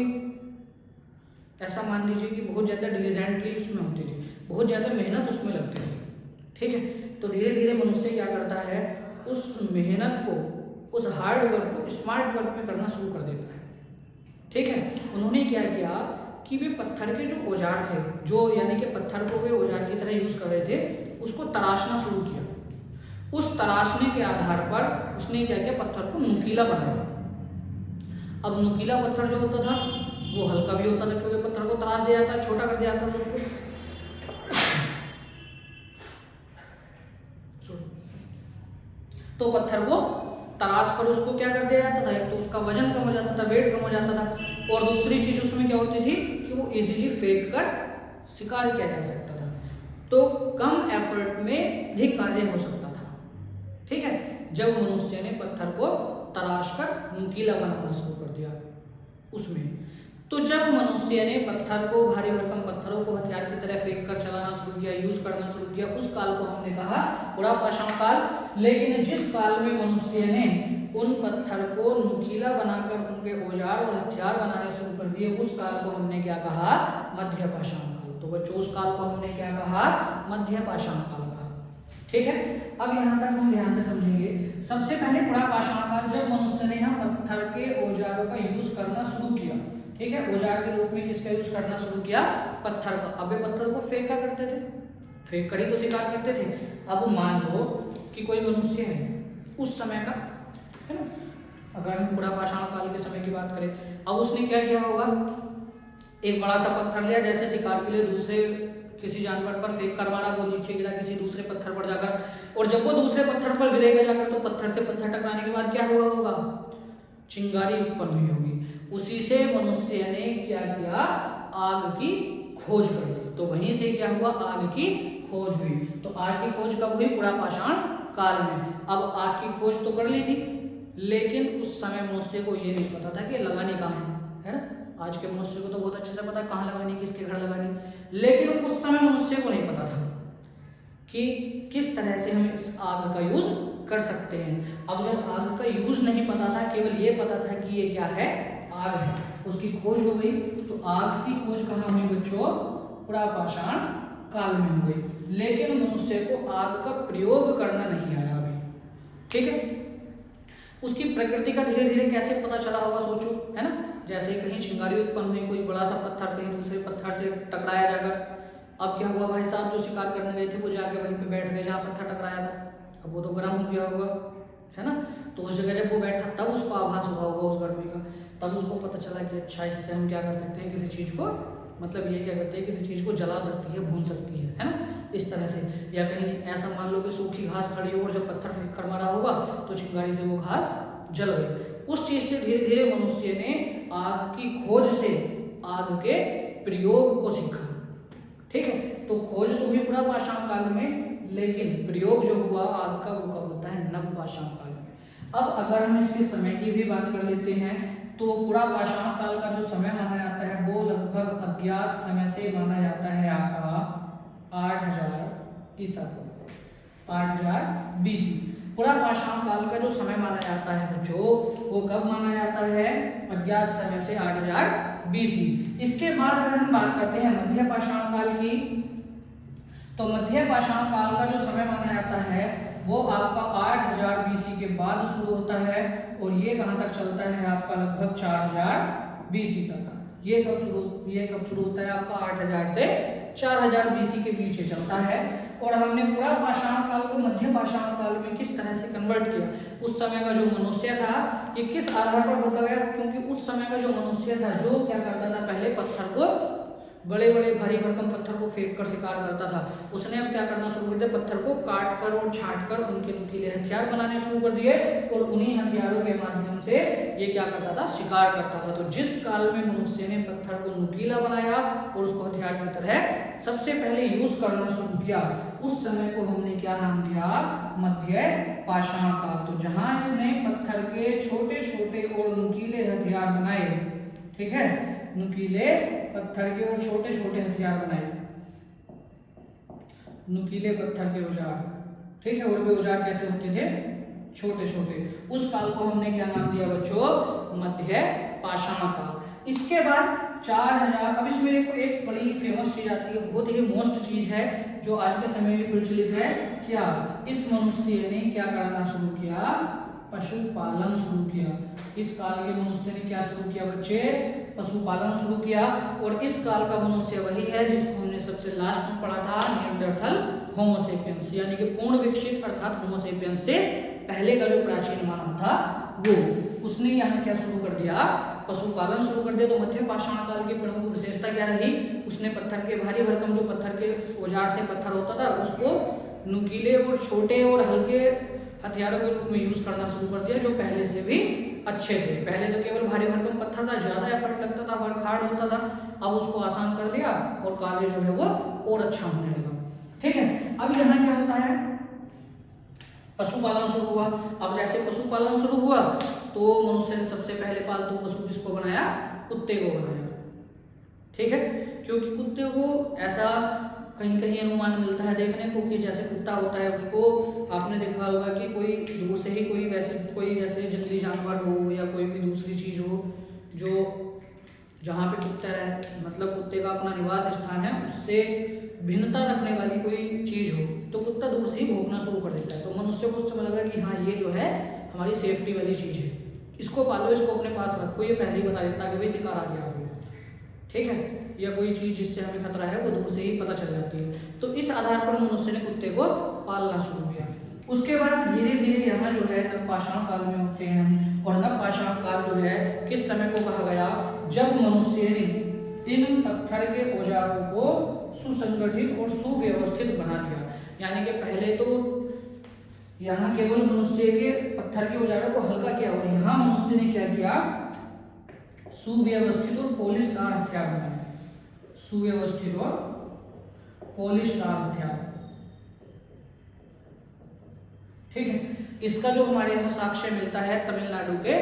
ऐसा मान लीजिए कि बहुत ज्यादा डिलीजेंटली उसमें होती थी, बहुत ज्यादा मेहनत उसमें लगती थी, ठीक है। तो धीरे धीरे मनुष्य क्या करता है, उस मेहनत को, उस हार्ड वर्क को स्मार्ट वर्क में करना शुरू कर देता है, ठीक है। उन्होंने क्या किया कि वे पत्थर के जो औजार थे, जो यानी कि पत्थर को वे औजार की तरह यूज कर रहे थे, उसको तराशना शुरू किया। उस तराशने के आधार पर उसने क्या किया, पत्थर को नुकीला बनाया। अब नुकीला पत्थर जो होता था वो हल्का भी होता था, क्योंकि पत्थर को तराश दिया जाता, छोटा कर दिया जाता था उसको। तो पत्थर को तराश कर उसको क्या कर दिया जाता था, एक तो उसका वजन कम हो जाता था, वेट कम हो जाता था, और दूसरी चीज उसमें क्या होती थी कि वो इजीली फेंक कर शिकार किया जा सकता था, तो कम एफर्ट में अधिक कार्य हो सकता था, ठीक है। जब मनुष्य ने पत्थर को तराश कर नुकीला बनाना शुरू कर दिया उसमें, तो जब मनुष्य ने पत्थर को, भारी भरकम पत्थरों को हथियार की तरह फेंक कर चलाना शुरू किया, यूज करना शुरू किया, उस काल को हमने कहा पुरा पाषाण काल। लेकिन जिस काल में मनुष्य ने उन पत्थर को नुकीला बनाकर उनके औजार और हथियार बनाने शुरू कर दिए, उस काल को हमने क्या कहा, मध्य पाषाण काल। तो बच्चों उस काल को हमने क्या कहा, मध्य पाषाण काल कहा। ठीक है, अब यहाँ तक हम ध्यान से समझेंगे। सबसे पहले पुरापाषाण काल, जब मनुष्य ने यहाँ पत्थर के औजारों का यूज करना शुरू किया। ठीक है, औजार के रूप में किसका यूज करना शुरू किया? पत्थर का। अब पत्थर को फेंका करते थे, फेंक कर ही तो शिकार करते थे। अब मान लो कि कोई मनुष्य है उस समय का, है ना, अगर हम पुरापाषाण काल के समय की बात करें, अब उसने क्या किया होगा, एक बड़ा सा पत्थर लिया, जैसे शिकार के लिए दूसरे किसी जानवर पर फेंक कर मारा, वो नीचे गिरा किसी दूसरे पत्थर पर जाकर, और जब वो दूसरे पत्थर पर गिरेगा जाकर तो पत्थर से पत्थर टकराने के बाद क्या हुआ होगा? चिंगारी उत्पन्न हुई होगी। उसी से मनुष्य ने क्या किया? आग की खोज कर ली। तो वहीं से क्या हुआ? आग की खोज हुई। तो आग की खोज कब हुई? पुरापाषाण काल में। अब आग की खोज तो कर ली थी, लेकिन उस समय मनुष्य को ये नहीं पता था कि लगानी कहाँ है ना। आज के मनुष्य को तो बहुत अच्छे से पता है कहाँ लगानी, किसके घर लगानी, लेकिन उस समय मनुष्य को नहीं पता था कि किस तरह से हम इस आग का यूज कर सकते हैं। अब जब आग का यूज नहीं पता था, केवल ये पता था कि ये क्या है? आग है, उसकी खोज हो गई। तो आग की खोज कहाँ हुई बच्चों? पुरापाषाण काल में हो गई, लेकिन मनुष्य को आग का प्रयोग करना नहीं आया अभी। ठीक है, उसकी प्रकृति का धीरे धीरे कैसे पता चला होगा, सोचो, है ना। जैसे कहीं चिंगारी उत्पन्न हुई, कोई बड़ा सा पत्थर कहीं दूसरे पत्थर से टकराया जाकर, अब क्या हुआ? भाई साहब जो शिकार करने गए थे वो जाके वहीं पे बैठ गए जहाँ पत्थर टकराया था। अब वो तो गर्म हो गया होगा, है ना, तो उस जगह जब वो बैठा तब उसको आभास हुआ होगा उस गर्मी का, तब उसको पता चला कि अच्छा इससे हम क्या कर सकते हैं, किसी चीज़ को, मतलब ये क्या करते हैं, किसी चीज़ को जला सकती है, भून सकती है ना, इस तरह से। या कहीं ऐसा मान लो कि सूखी घास खड़ी हो और जब पत्थर फेंक कर मारा होगा तो चिंगारी से वो घास जल गई। उस चीज से धीरे धीरे मनुष्य ने आग की खोज से आग के प्रयोग को सीखा। ठीक है, तो खोज तो हुई पुरापाषाण काल में, लेकिन प्रयोग जो हुआ आग का वो कब होता है? नवपाषाण काल में। अब अगर हम इसके समय की भी बात कर लेते हैं तो पुरापाषाण काल का जो समय माना जाता है वो लगभग अज्ञात समय से माना जाता है आपका 8000 ईसा पूर्व, 8000 BC। पुरापाषाण काल का जो समय माना जाता है बच्चों, वो कब माना जाता है? अज्ञात समय से 8000 BC। इसके बाद अगर हम बात करते हैं मध्यपाषाण काल की, तो मध्यपाषाण काल का जो समय माना जाता है वो आपका 8000 BC के बाद शुरू होता है, और ये कहाँ तक चलता है आपका? लगभग 4000 BC तक। ये कब शुरू होता है आपका? 8000 से 4000 BC के बीच चलता है। और हमने पुरापाषाण काल को मध्यपाषाण काल में किस तरह से कन्वर्ट किया, उस समय का जो मनुष्य था ये किस आधार पर बदला गया? क्योंकि उस समय का जो मनुष्य था जो क्या करता था, पहले पत्थर को, बड़े बड़े भारी भरकम पत्थर को फेंक कर शिकार करता था, उसने अब क्या करना शुरू कर दिया? पत्थर को काट कर और छांट कर उनके नुकीले हथियार बनाने शुरू कर दिए, और उन्हीं हथियारों के माध्यम से ये क्या करता था? शिकार करता था। तो जिस काल में मनुष्य ने पत्थर को नुकीला बनाया और उसको हथियार की तरह सबसे पहले यूज करना शुरू किया, उस समय को हमने क्या नाम दिया? मध्यपाषाण काल। तो जहां इसने पत्थर के छोटे छोटे और नुकीले हथियार बनाए, ठीक है, नुकीले पत्थर के और छोटे छोटे हथियार बनाए, नुकीले पत्थर के औजार, ठीक है, और वे औजार कैसे होते थे? छोटे छोटे। उस काल को हमने क्या नाम दिया बच्चों? मध्यपाषाण काल। इसके बाद 4000, अब इसमें एक बड़ी फेमस चीज आती है, बहुत ही मोस्ट चीज है जो आज के समय में प्रचलित है। क्या? इस मनुष्य ने क्या करना शुरू किया? पशुपालन शुरू किया। इस काल के मनुष्य ने क्या शुरू किया बच्चे? पशुपालन शुरू किया। और इस काल का मनुष्य वही है जिसको हमने सबसे लास्ट में पढ़ा था, निएंडरथल होमो सेपियंस, यानी कि पूर्ण विकसित अर्थात होमो सेपियंस से पहले का जो प्राचीन मानव था वो, उसने यहाँ क्या शुरू कर दिया? पशुपालन शुरू कर दिया। तो मध्यपाषाण काल की प्रमुख विशेषता क्या रही? उसने पत्थर के भारी भरकम जो पत्थर के औजार थे, पत्थर होता था, उसको नुकीले और छोटे और हल्के हथियारों के रूप में यूज करना शुरू कर दिया, जो पहले से भी अच्छे थे। पहले तो केवल भारी भरकम पत्थर था, ज्यादा एफर्ट लगता था, वर्क हार्ड होता था, अब उसको आसान कर दिया और कार्य जो है वो और अच्छा होने लगा। ठीक है, अब यहाँ क्या होता है? पशुपालन शुरू हुआ। अब जैसे पशुपालन शुरू हुआ तो मनुष्य ने सबसे पहले पालतू पशु किसको बनाया? कुत्ते को बनाया। ठीक है, क्योंकि कुत्ते को ऐसा कहीं कहीं अनुमान मिलता है देखने को कि जैसे कुत्ता होता है उसको आपने देखा होगा कि कोई दूर से ही कोई जैसे जंगली जानवर हो या कोई भी दूसरी चीज हो जो जहाँ पे कुत्ता रहे, मतलब कुत्ते का अपना निवास स्थान है, उससे भिन्नता रखने वाली कोई चीज हो, तो कुत्ता दूर से ही भौंकना शुरू कर देता है। तो मनुष्य को उस समय लगा कि हाँ ये जो है हमारी सेफ्टी वाली चीज़ है, इसको पालो, इसको अपने पास रखो, ये पहले ही बता देता है कि भाई शिकार आ गया होगा, ठीक है, या कोई चीज़ जिससे हमें खतरा है वो दूर से ही पता चल जाती है। तो इस आधार पर मनुष्य ने कुत्ते को पालना शुरू किया। उसके बाद धीरे धीरे यहाँ जो है नवपाषाण काल में होते हैं हम, और नवपाषाण काल जो है किस समय को कहा गया, जब मनुष्य ने इन पत्थर के औजारों को सुसंगठित और सुव्यवस्थित बना दिया। यानी कि पहले तो यहाँ केवल मनुष्य के पत्थर के औजारों को हल्का किया, और यहाँ मनुष्य ने क्या किया, सुव्यवस्थित और पॉलिशदार हथियार बनाए, सुव्यवस्थित और पॉलिशदार हथियार, ठीक है। इसका जो हमारे यहाँ साक्ष्य मिलता है तमिलनाडु के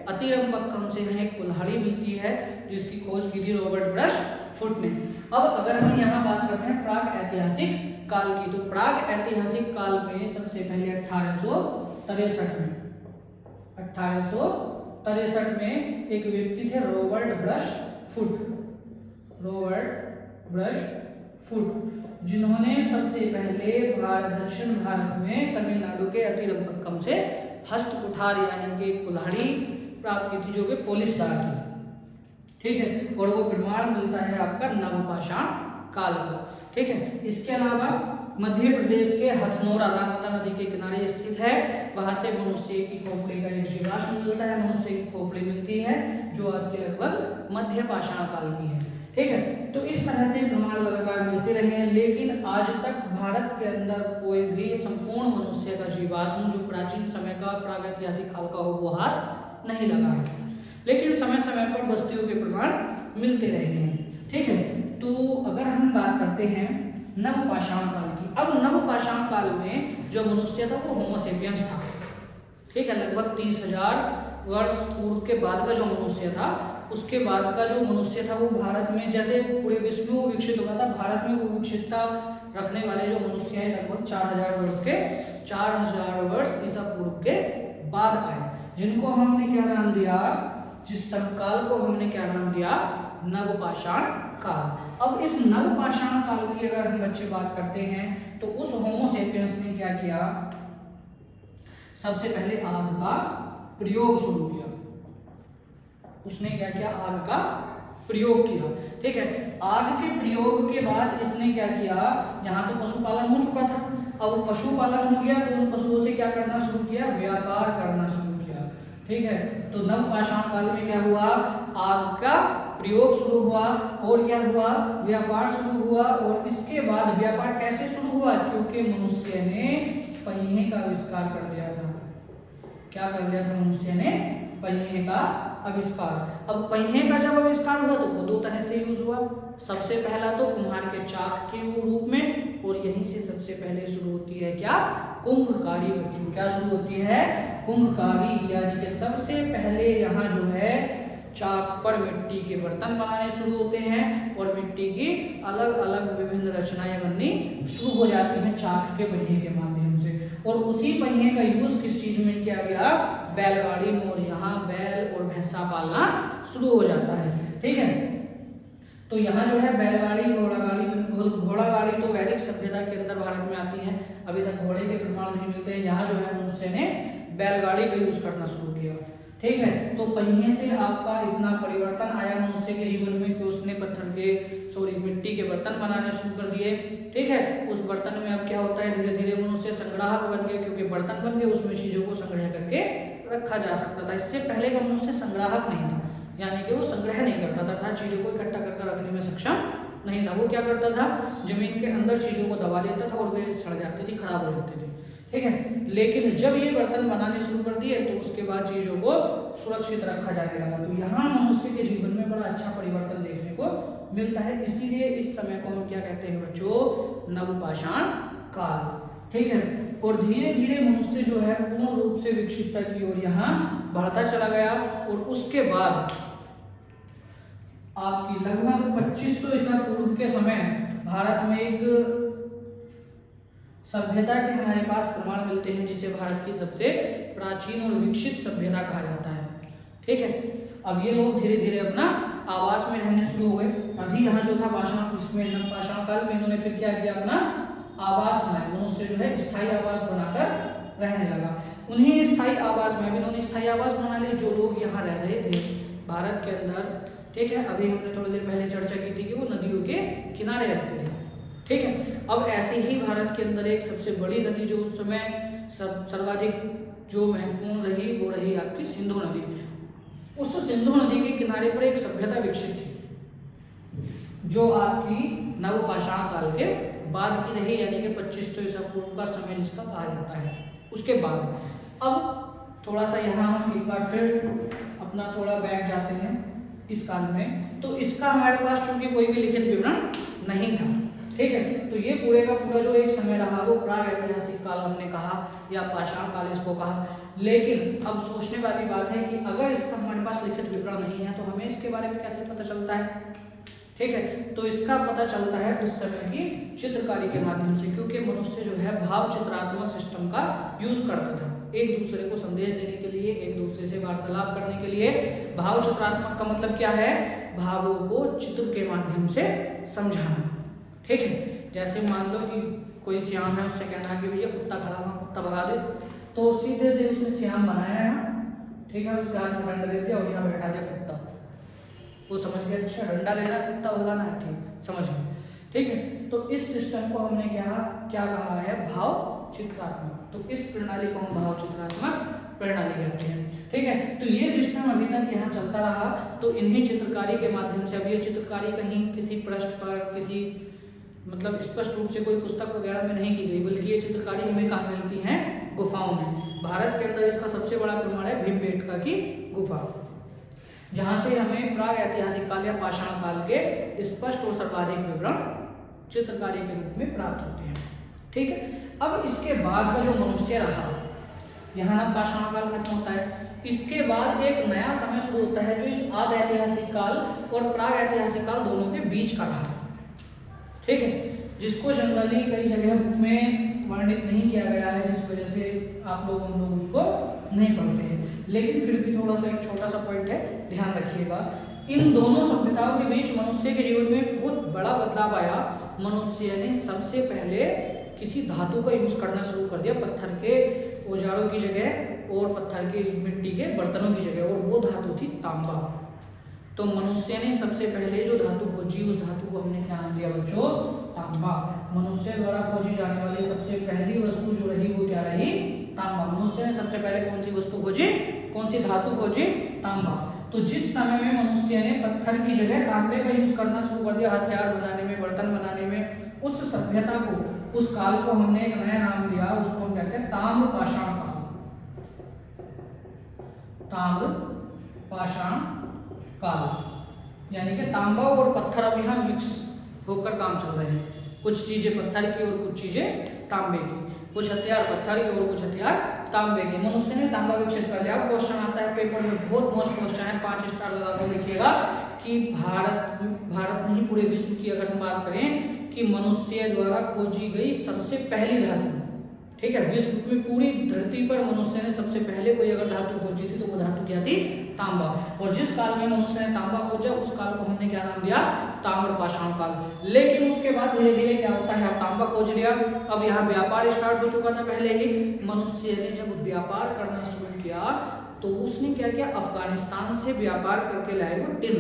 अतिरंपक्कम से हमें एक कुल्हाड़ी मिलती है जिसकी खोज की थी रॉबर्ट ब्रश फुट ने। अब अगर हम यहाँ बात करते हैं प्राग ऐतिहासिक काल की, तो प्राग ऐतिहासिक काल में सबसे पहले 1863 में एक व्यक्ति थे रॉबर्ट ब्रश फुट, जिन्होंने सबसे पहले दक्षिण भारत में तमिलनाडु के अतिरंपक्कम से हस्त कुठार यानी कि कुल्हाड़ी प्राप्त की थी जो कि पॉलिशदार थी, ठीक है। और वो प्रमाण मिलता है आपका नवपाषाण काल का, ठीक है। इसके अलावा मध्य प्रदेश के हथनोरा नर्मदा नदी के किनारे स्थित है, वहां से मनुष्य की खोपड़ी का एक जीवाश्म मिलता है, मनुष्य की खोपड़ी मिलती है जो आपके लगभग मध्य पाषाण काल की है, ठीक है। तो इस तरह से प्रमाण लगातार मिलते रहे हैं, लेकिन आज तक भारत के अंदर कोई भी संपूर्ण मनुष्य का जीवाश्म जो प्राचीन समय का प्रागैतिहासिक काल का हो वो हाथ नहीं लगा है, लेकिन समय समय पर बस्तियों के प्रमाण मिलते रहे हैं, ठीक है। तो अगर हम बात करते हैं नवपाषाण काल की, अब नवपाषाण काल में जो मनुष्य था वो होमो सेपियंस था, ठीक है। लगभग 30,000 वर्ष पूर्व के बाद का जो मनुष्य था, उसके बाद का जो मनुष्य था वो भारत में, जैसे पूरे विश्व में वो विकसित हो रहा था, भारत में वो विकसितता रखने वाले जो मनुष्य हैं लगभग 4,000 वर्ष ईसा पूर्व के बाद आए, जिनको हमने क्या नाम दिया, जिस समकाल को हमने क्या नाम दिया, नवपाषाण काल। अब इस नवपाषाण काल की अगर हम बच्चे बात करते हैं तो उस होमो सेपियंस ने क्या किया, सबसे पहले आग का प्रयोग शुरू किया, उसने क्या किया, आग का प्रयोग किया, ठीक है। आग के प्रयोग के बाद इसने क्या किया, यहाँ तो पशुपालन हो चुका था, अब पशुपालन हो गया तो उन पशुओं से क्या करना शुरू किया, व्यापार करना शुरू किया, ठीक है। तो नवपाषाण काल में क्या हुआ, आग का प्रयोग शुरू हुआ और क्या हुआ, व्यापार शुरू हुआ। और इसके बाद व्यापार कैसे शुरू हुआ, क्योंकि मनुष्य ने पहिए का आविष्कार कर दिया था। क्या कर दिया था मनुष्य ने, पहिए का आविष्कार। अब पहिए का जब आविष्कार हुआ तो वो दो तरह से यूज हुआ, सबसे पहला तो कुम्हार के चाक के रूप में, और यहीं से सबसे पहले शुरू होती है क्या, कुंभकारी बच्चों, क्या शुरू होती है, कुंभकारी, यानी कि सबसे पहले यहाँ जो है चाक पर मिट्टी के बर्तन बनाने शुरू होते हैं और मिट्टी की अलग अलग विभिन्न रचनाएं बननी शुरू हो जाती हैं चाक के पहिए के माध्यम से। और उसी पहिए का यूज किस चीज में किया गया, बैलगाड़ी में, और यहाँ बैल और भैंसा पालना शुरू हो जाता है, ठीक है। तो यहाँ जो है बैलगाड़ी, घोड़ा गाड़ी तो वैदिक सभ्यता के अंदर भारत में आती है, अभी तक घोड़े के प्रमाण नहीं मिलते हैं। यहाँ जो है मनुष्य ने बैलगाड़ी का यूज करना शुरू किया, ठीक है। तो पहिए से आपका इतना परिवर्तन आया मनुष्य के जीवन में कि उसने मिट्टी के बर्तन बनाने शुरू कर दिए, ठीक है। उस बर्तन में अब क्या होता है, धीरे धीरे मनुष्य संग्राहक बन गया, क्योंकि बर्तन बन गए उसमें चीजों को संग्रह करके रखा जा सकता था। इससे पहले का मनुष्य संग्राहक नहीं था, यानी कि वो संग्रह नहीं करता था, अर्थात चीजों को इकट्ठा करके रखने में सक्षम नहीं था। वो क्या करता था, जमीन के अंदर चीजों को दबा देता था और वे सड़ जाती थी, खराब हो जाती थी, ठीक है। लेकिन जब ये बर्तन बनाने शुरू कर दिए तो उसके बाद चीजों को सुरक्षित रखा जाने लगा। तो यहाँ मनुष्य के जीवन में बड़ा अच्छा परिवर्तन देखने को मिलता है, इसीलिए इस समय को हम क्या कहते हैं बच्चों, नवपाषाण काल, ठीक है। और धीरे धीरे मनुष्य जो है पूर्ण रूप से विकसितता की ओर यहाँ बढ़ता चला गया। और उसके बाद आपकी लगभग 2500 ईसा पूर्व के समय भारत में एक सभ्यता के हमारे पास प्रमाण मिलते हैं जिसे भारत की सबसे प्राचीन और विकसित सभ्यता कहा जाता है, ठीक है। अब ये लोग धीरे धीरे अपना आवास में रहने शुरू हो गए। अभी यहाँ जो था पाषाण, इसमें नवपाषाण काल में इन्होंने फिर क्या किया, अपना आवास बनाए, मनुष्य जो है स्थायी आवास बनाकर रहने लगा। उन्हीं स्थायी आवास में, इन्होंने स्थायी आवास बना लिए, जो लोग यहाँ रह रहे थे भारत के अंदर, ठीक है, अभी हमने थोड़ी देर पहले चर्चा की थी कि वो नदियों के किनारे रहते थे, ठीक है। अब ऐसे ही भारत के अंदर एक सबसे बड़ी नदी जो उस समय सर्वाधिक जो महत्वपूर्ण रही वो रही आपकी सिंधु नदी। उस सिंधु नदी के किनारे पर एक सभ्यता विकसित थी जो आपकी नवपाषाण काल के बाद की रही, यानी कि 2500 ईसा पूर्व का समय जिसका कहा जाता है। उसके बाद अब थोड़ा सा यहाँ हम एक बार फिर अपना थोड़ा बैक जाते हैं इस काल में, तो इसका हमारे पास चूंकि कोई भी लिखित विवरण नहीं था, ठीक है, तो ये पूरे का पूरा जो एक समय रहा वो प्राग ऐतिहासिक काल हमने कहा या पाषाण काल इसको कहा। लेकिन अब सोचने वाली बात है कि अगर इसका हमारे पास लिखित विवरण नहीं है तो हमें इसके बारे में कैसे पता चलता है, ठीक है, तो इसका पता चलता है उस समय की चित्रकारी के माध्यम से, क्योंकि मनुष्य जो है भाव चित्रात्मक सिस्टम का यूज करता था एक दूसरे को संदेश देने के लिए, एक दूसरे से वार्तालाप करने के लिए। भाव चित्रात्मक का मतलब क्या है? भावों को चित्र के माध्यम से समझाना, ठीक है। जैसे मान लो कि कोई श्याम है, उससे कहना कि भैया कुत्ता खड़ा हुआ, कुत्ता भगा दे, तो सीधे से उसने श्याम बनाया है, ठीक है, उसके हाथ में डंडा दे दिया और यहाँ बैठा दिया कुत्ता, वो समझ गया अच्छा डंडा लेना है, कुत्ता भगाना है, ठीक, समझ गए, ठीक है। तो इस सिस्टम को हमने क्या कहा है? भाव चित्रात्मक। तो इस प्रणाली को हम भाव चित्रात्मक प्रणाली कहते हैं, ठीक है। तो ये सिस्टम अभी तक यहाँ चलता रहा। तो इन्हीं चित्रकारी के माध्यम से, अब ये चित्रकारी कहीं किसी पृष्ठ पर किसी मतलब स्पष्ट रूप से कोई पुस्तक वगैरह में नहीं की गई, बल्कि ये चित्रकारी हमें कहाँ मिलती है? गुफाओं में। भारत के अंदर इसका सबसे बड़ा प्रमाण है भीमबेटका की गुफा, जहां से हमें प्राग ऐतिहासिक काल या पाषाण काल के स्पष्ट और सर्वाधिक विवरण चित्रकारी के रूप में प्राप्त होते हैं, ठीक है। अब इसके बाद का जो मनुष्य रहा, यहाँ ना पाषाण काल खत्म होता है, इसके बाद एक नया समय शुरू होता है जो इस आदि ऐतिहासिक काल और प्राग ऐतिहासिक काल दोनों के बीच का रहा, ठीक है, जिसको जनरली कई जगह में वर्णित नहीं किया गया है, जिस वजह से आप लोग हम लोग उसको नहीं पढ़ते हैं। लेकिन फिर भी थोड़ा सा एक छोटा सा पॉइंट है, ध्यान रखिएगा। इन दोनों सभ्यताओं के बीच मनुष्य के जीवन में बहुत बड़ा बदलाव आया। मनुष्य ने सबसे पहले किसी धातु का यूज करना शुरू कर दिया, पत्थर के औजारों की जगह और पत्थर के मिट्टी के बर्तनों की जगह, और वो धातु थी तांबा। तो मनुष्य ने सबसे पहले जो धातु खोजी, उस धातु को हमने क्या नाम दिया बच्चों? तांबा। मनुष्य द्वारा खोजी जाने वाली सबसे पहली वस्तु जो रही वो क्या रही? तांबा। मनुष्य ने सबसे पहले कौन सी वस्तु खोजी, कौन सी धातु खोजी? तांबा। तो जिस समय में मनुष्य ने पत्थर की जगह तांबे का यूज करना शुरू कर दिया हथियार बनाने में, बर्तन बनाने में, उस सभ्यता को, उस काल को हमने एक नया नाम दिया, उसको हम कहते हैं ताम्र पाषाण काल। ताम्र पाषाण काल, यानी कि तांबा और पत्थर अब यहाँ मिक्स होकर काम चल रहे हैं। कुछ चीजें पत्थर की और कुछ चीजें तांबे की, कुछ हथियार पत्थर के और कुछ हथियार तांबे के। मनुष्य ने तांबा विकसित कर लिया। अब क्वेश्चन आता है पेपर में, बहुत मोस्ट क्वेश्चन है, 5 स्टार लगा कर लिखिएगा कि भारत नहीं पूरे विश्व की अगर हम बात करें कि मनुष्य द्वारा खोजी गई सबसे पहली धातु, ठीक है, विश्व में पूरी धरती पर मनुष्य ने सबसे पहले कोई अगर धातु खोजी थी तो वो धातु क्या थी? तांबा। और जिस काल में मनुष्य ने तांबा खोजा उस काल को हमने क्या नाम दिया? ताम्र पाषाण काल। लेकिन उसके बाद धीरे धीरे क्या होता है? अब तांबा खोज लिया, अब यहाँ व्यापार स्टार्ट हो चुका था पहले ही। मनुष्य ने जब व्यापार करना शुरू किया तो उसने क्या किया? अफगानिस्तान से व्यापार करके लाए वो टिन,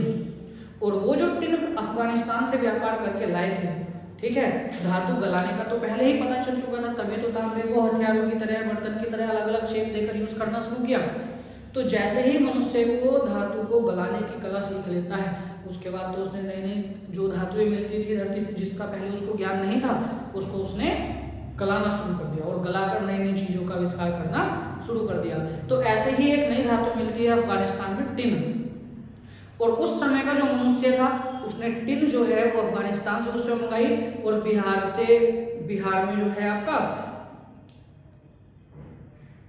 और वो जो टिन अफगानिस्तान से व्यापार करके लाए थे, ठीक है, धातु गलाने का तो पहले ही पता चल चुका था, तभी तो तांबे को हथियारों की तरह, बर्तन की तरह अलग अलग शेप देकर यूज करना शुरू किया। तो जैसे ही मनुष्य को धातु को गलाने की कला सीख लेता है, उसके बाद तो उसने नई नई जो धातुएं मिलती थी धरती से, जिसका पहले उसको ज्ञान नहीं था, उसको उसने गलाना शुरू कर दिया और गलाकर नई नई चीजों का आविष्कार करना शुरू कर दिया। तो ऐसे ही एक नई धातु मिलती है अफगानिस्तान में, टिन। और उस समय का जो मनुष्य था उसने टिन जो है वो अफगानिस्तान से उस समय मंगाई, और बिहार में जो है आपका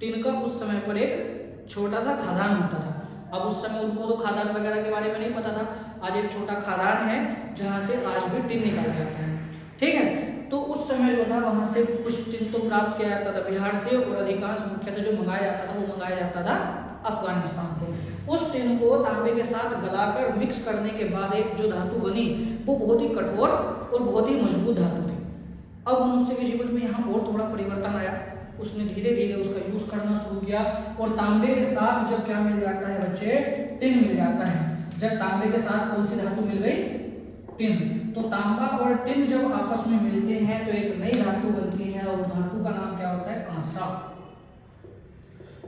टिन का उस समय पर एक छोटा सा खदान होता था। अब उस समय उनको तो खादान वगैरह के बारे में नहीं पता था। आज एक छोटा खदान है जहां से आज भी टिन निकाला जाता है, ठीक है। तो उस समय जो था वहां से कुछ टिन तो प्राप्त किया जाता था बिहार से, और अधिकांश मुख्यतः जो मंगाया जाता था वो मंगाया जाता था अफगानिस्तान से। उस टिन को तांबे के साथ गलाकर मिक्स करने के बाद एक जो धातु बनी वो बहुत ही कठोर और बहुत ही मजबूत धातु थी, अब मनुष्य के जीवन में यहाँ और थोड़ा परिवर्तन आया, उसने धीरे धीरे उसका यूज करना शुरू किया और तांबे के साथ जब क्या मिल जाता है बच्चे, टिन मिल जाता है। जब तांबे के साथ कौन सी धातु मिल गई, टिन। तो तांबा और टिन जब आपस में मिलते हैं तो एक नई धातु बनती है और धातु का नाम क्या होता है, कांसा।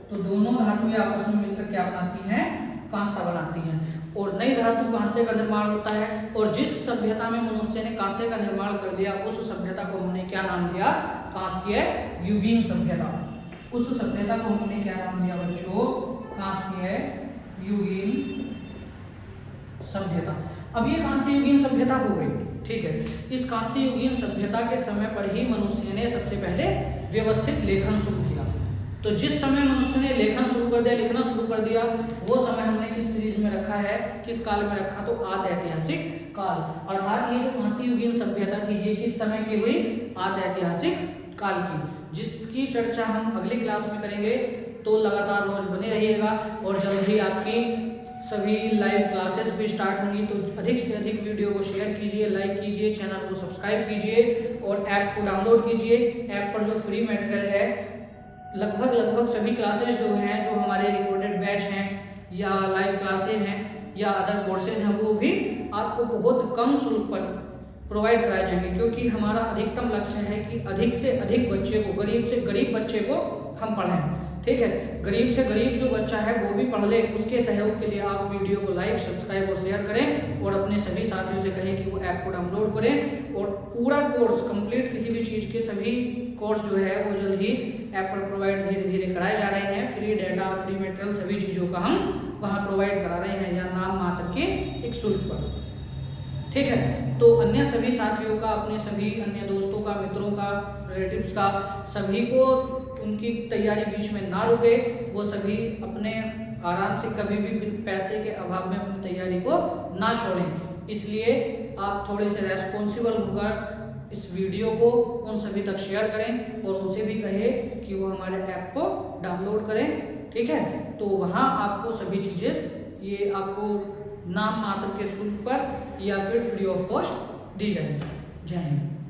तो दोनों धातुएं आपस में मिलकर क्या बनाती हैं, कांसा बनाती हैं। और नई धातु कांसे का निर्माण होता है और जिस सभ्यता में मनुष्य ने कांसे का निर्माण कर लिया उस सभ्यता को हमने क्या नाम दिया, कांस्य युगीन सभ्यता। उस सभ्यता को हमने क्या नाम दिया बच्चों, कांस्य युगीन सभ्यता। अब ये कांस्य युगीन सभ्यता हो गई, ठीक है। इस कांस्य युगीन सभ्यता के समय पर ही मनुष्य ने सबसे पहले व्यवस्थित लेखन शुरू किया। तो जिस समय मनुष्य ने लेखन शुरू कर दिया, लिखना शुरू कर दिया, वो समय हमने किस सीरीज में रखा है, किस काल में रखा, तो आदि ऐतिहासिक काल। अर्थात ये जो कांस्य युगीन सभ्यता थी ये किस समय की हुई, आदि ऐतिहासिक काल की, जिसकी चर्चा हम अगली क्लास में करेंगे। तो लगातार रोज बने रहिएगा और जल्द ही आपकी सभी लाइव क्लासेस भी स्टार्ट होंगी। तो अधिक से अधिक वीडियो को शेयर कीजिए, लाइक कीजिए, चैनल को सब्सक्राइब कीजिए और ऐप को डाउनलोड कीजिए। ऐप पर जो फ्री मटेरियल है लगभग सभी क्लासेस जो हैं, जो हमारे रिकॉर्डेड बैच हैं या लाइव क्लासेस हैं या अदर कोर्सेज हैं, वो भी आपको बहुत कम शुल्क पर प्रोवाइड कराए जाएंगे, क्योंकि हमारा अधिकतम लक्ष्य है कि अधिक से अधिक बच्चे को, गरीब से गरीब बच्चे को हम पढ़ाएं, ठीक है। गरीब से गरीब जो बच्चा है वो भी पढ़ ले। उसके सहयोग के लिए आप वीडियो को लाइक, सब्सक्राइब और शेयर करें और अपने सभी साथियों से कहें कि वो ऐप को डाउनलोड करें। और पूरा कोर्स कंप्लीट, किसी भी चीज़ के सभी कोर्स जो है वो जल्द ही ऐप पर प्रोवाइड धीरे धीरे कराए जा रहे हैं। फ्री डाटा, फ्री मटेरियल, सभी चीज़ों का हम वहाँ प्रोवाइड करा रहे हैं, या नाम मात्र के एक शुल्क पर, ठीक है। तो अन्य सभी साथियों का, अपने सभी अन्य दोस्तों का, मित्रों का, रिलेटिव्स का, सभी को उनकी तैयारी बीच में ना रुके, वो सभी अपने आराम से कभी भी पैसे के अभाव में अपनी तैयारी को ना छोड़ें। इसलिए आप थोड़े से रेस्पॉन्सिबल होकर इस वीडियो को उन सभी तक शेयर करें और उनसे भी कहें कि वो हमारे ऐप को डाउनलोड करें, ठीक है। तो वहाँ आपको सभी चीज़ें ये आपको नाम मात्र के शुल्क पर या फिर फ्री ऑफ कॉस्ट दी जाएगी। जय हिंद।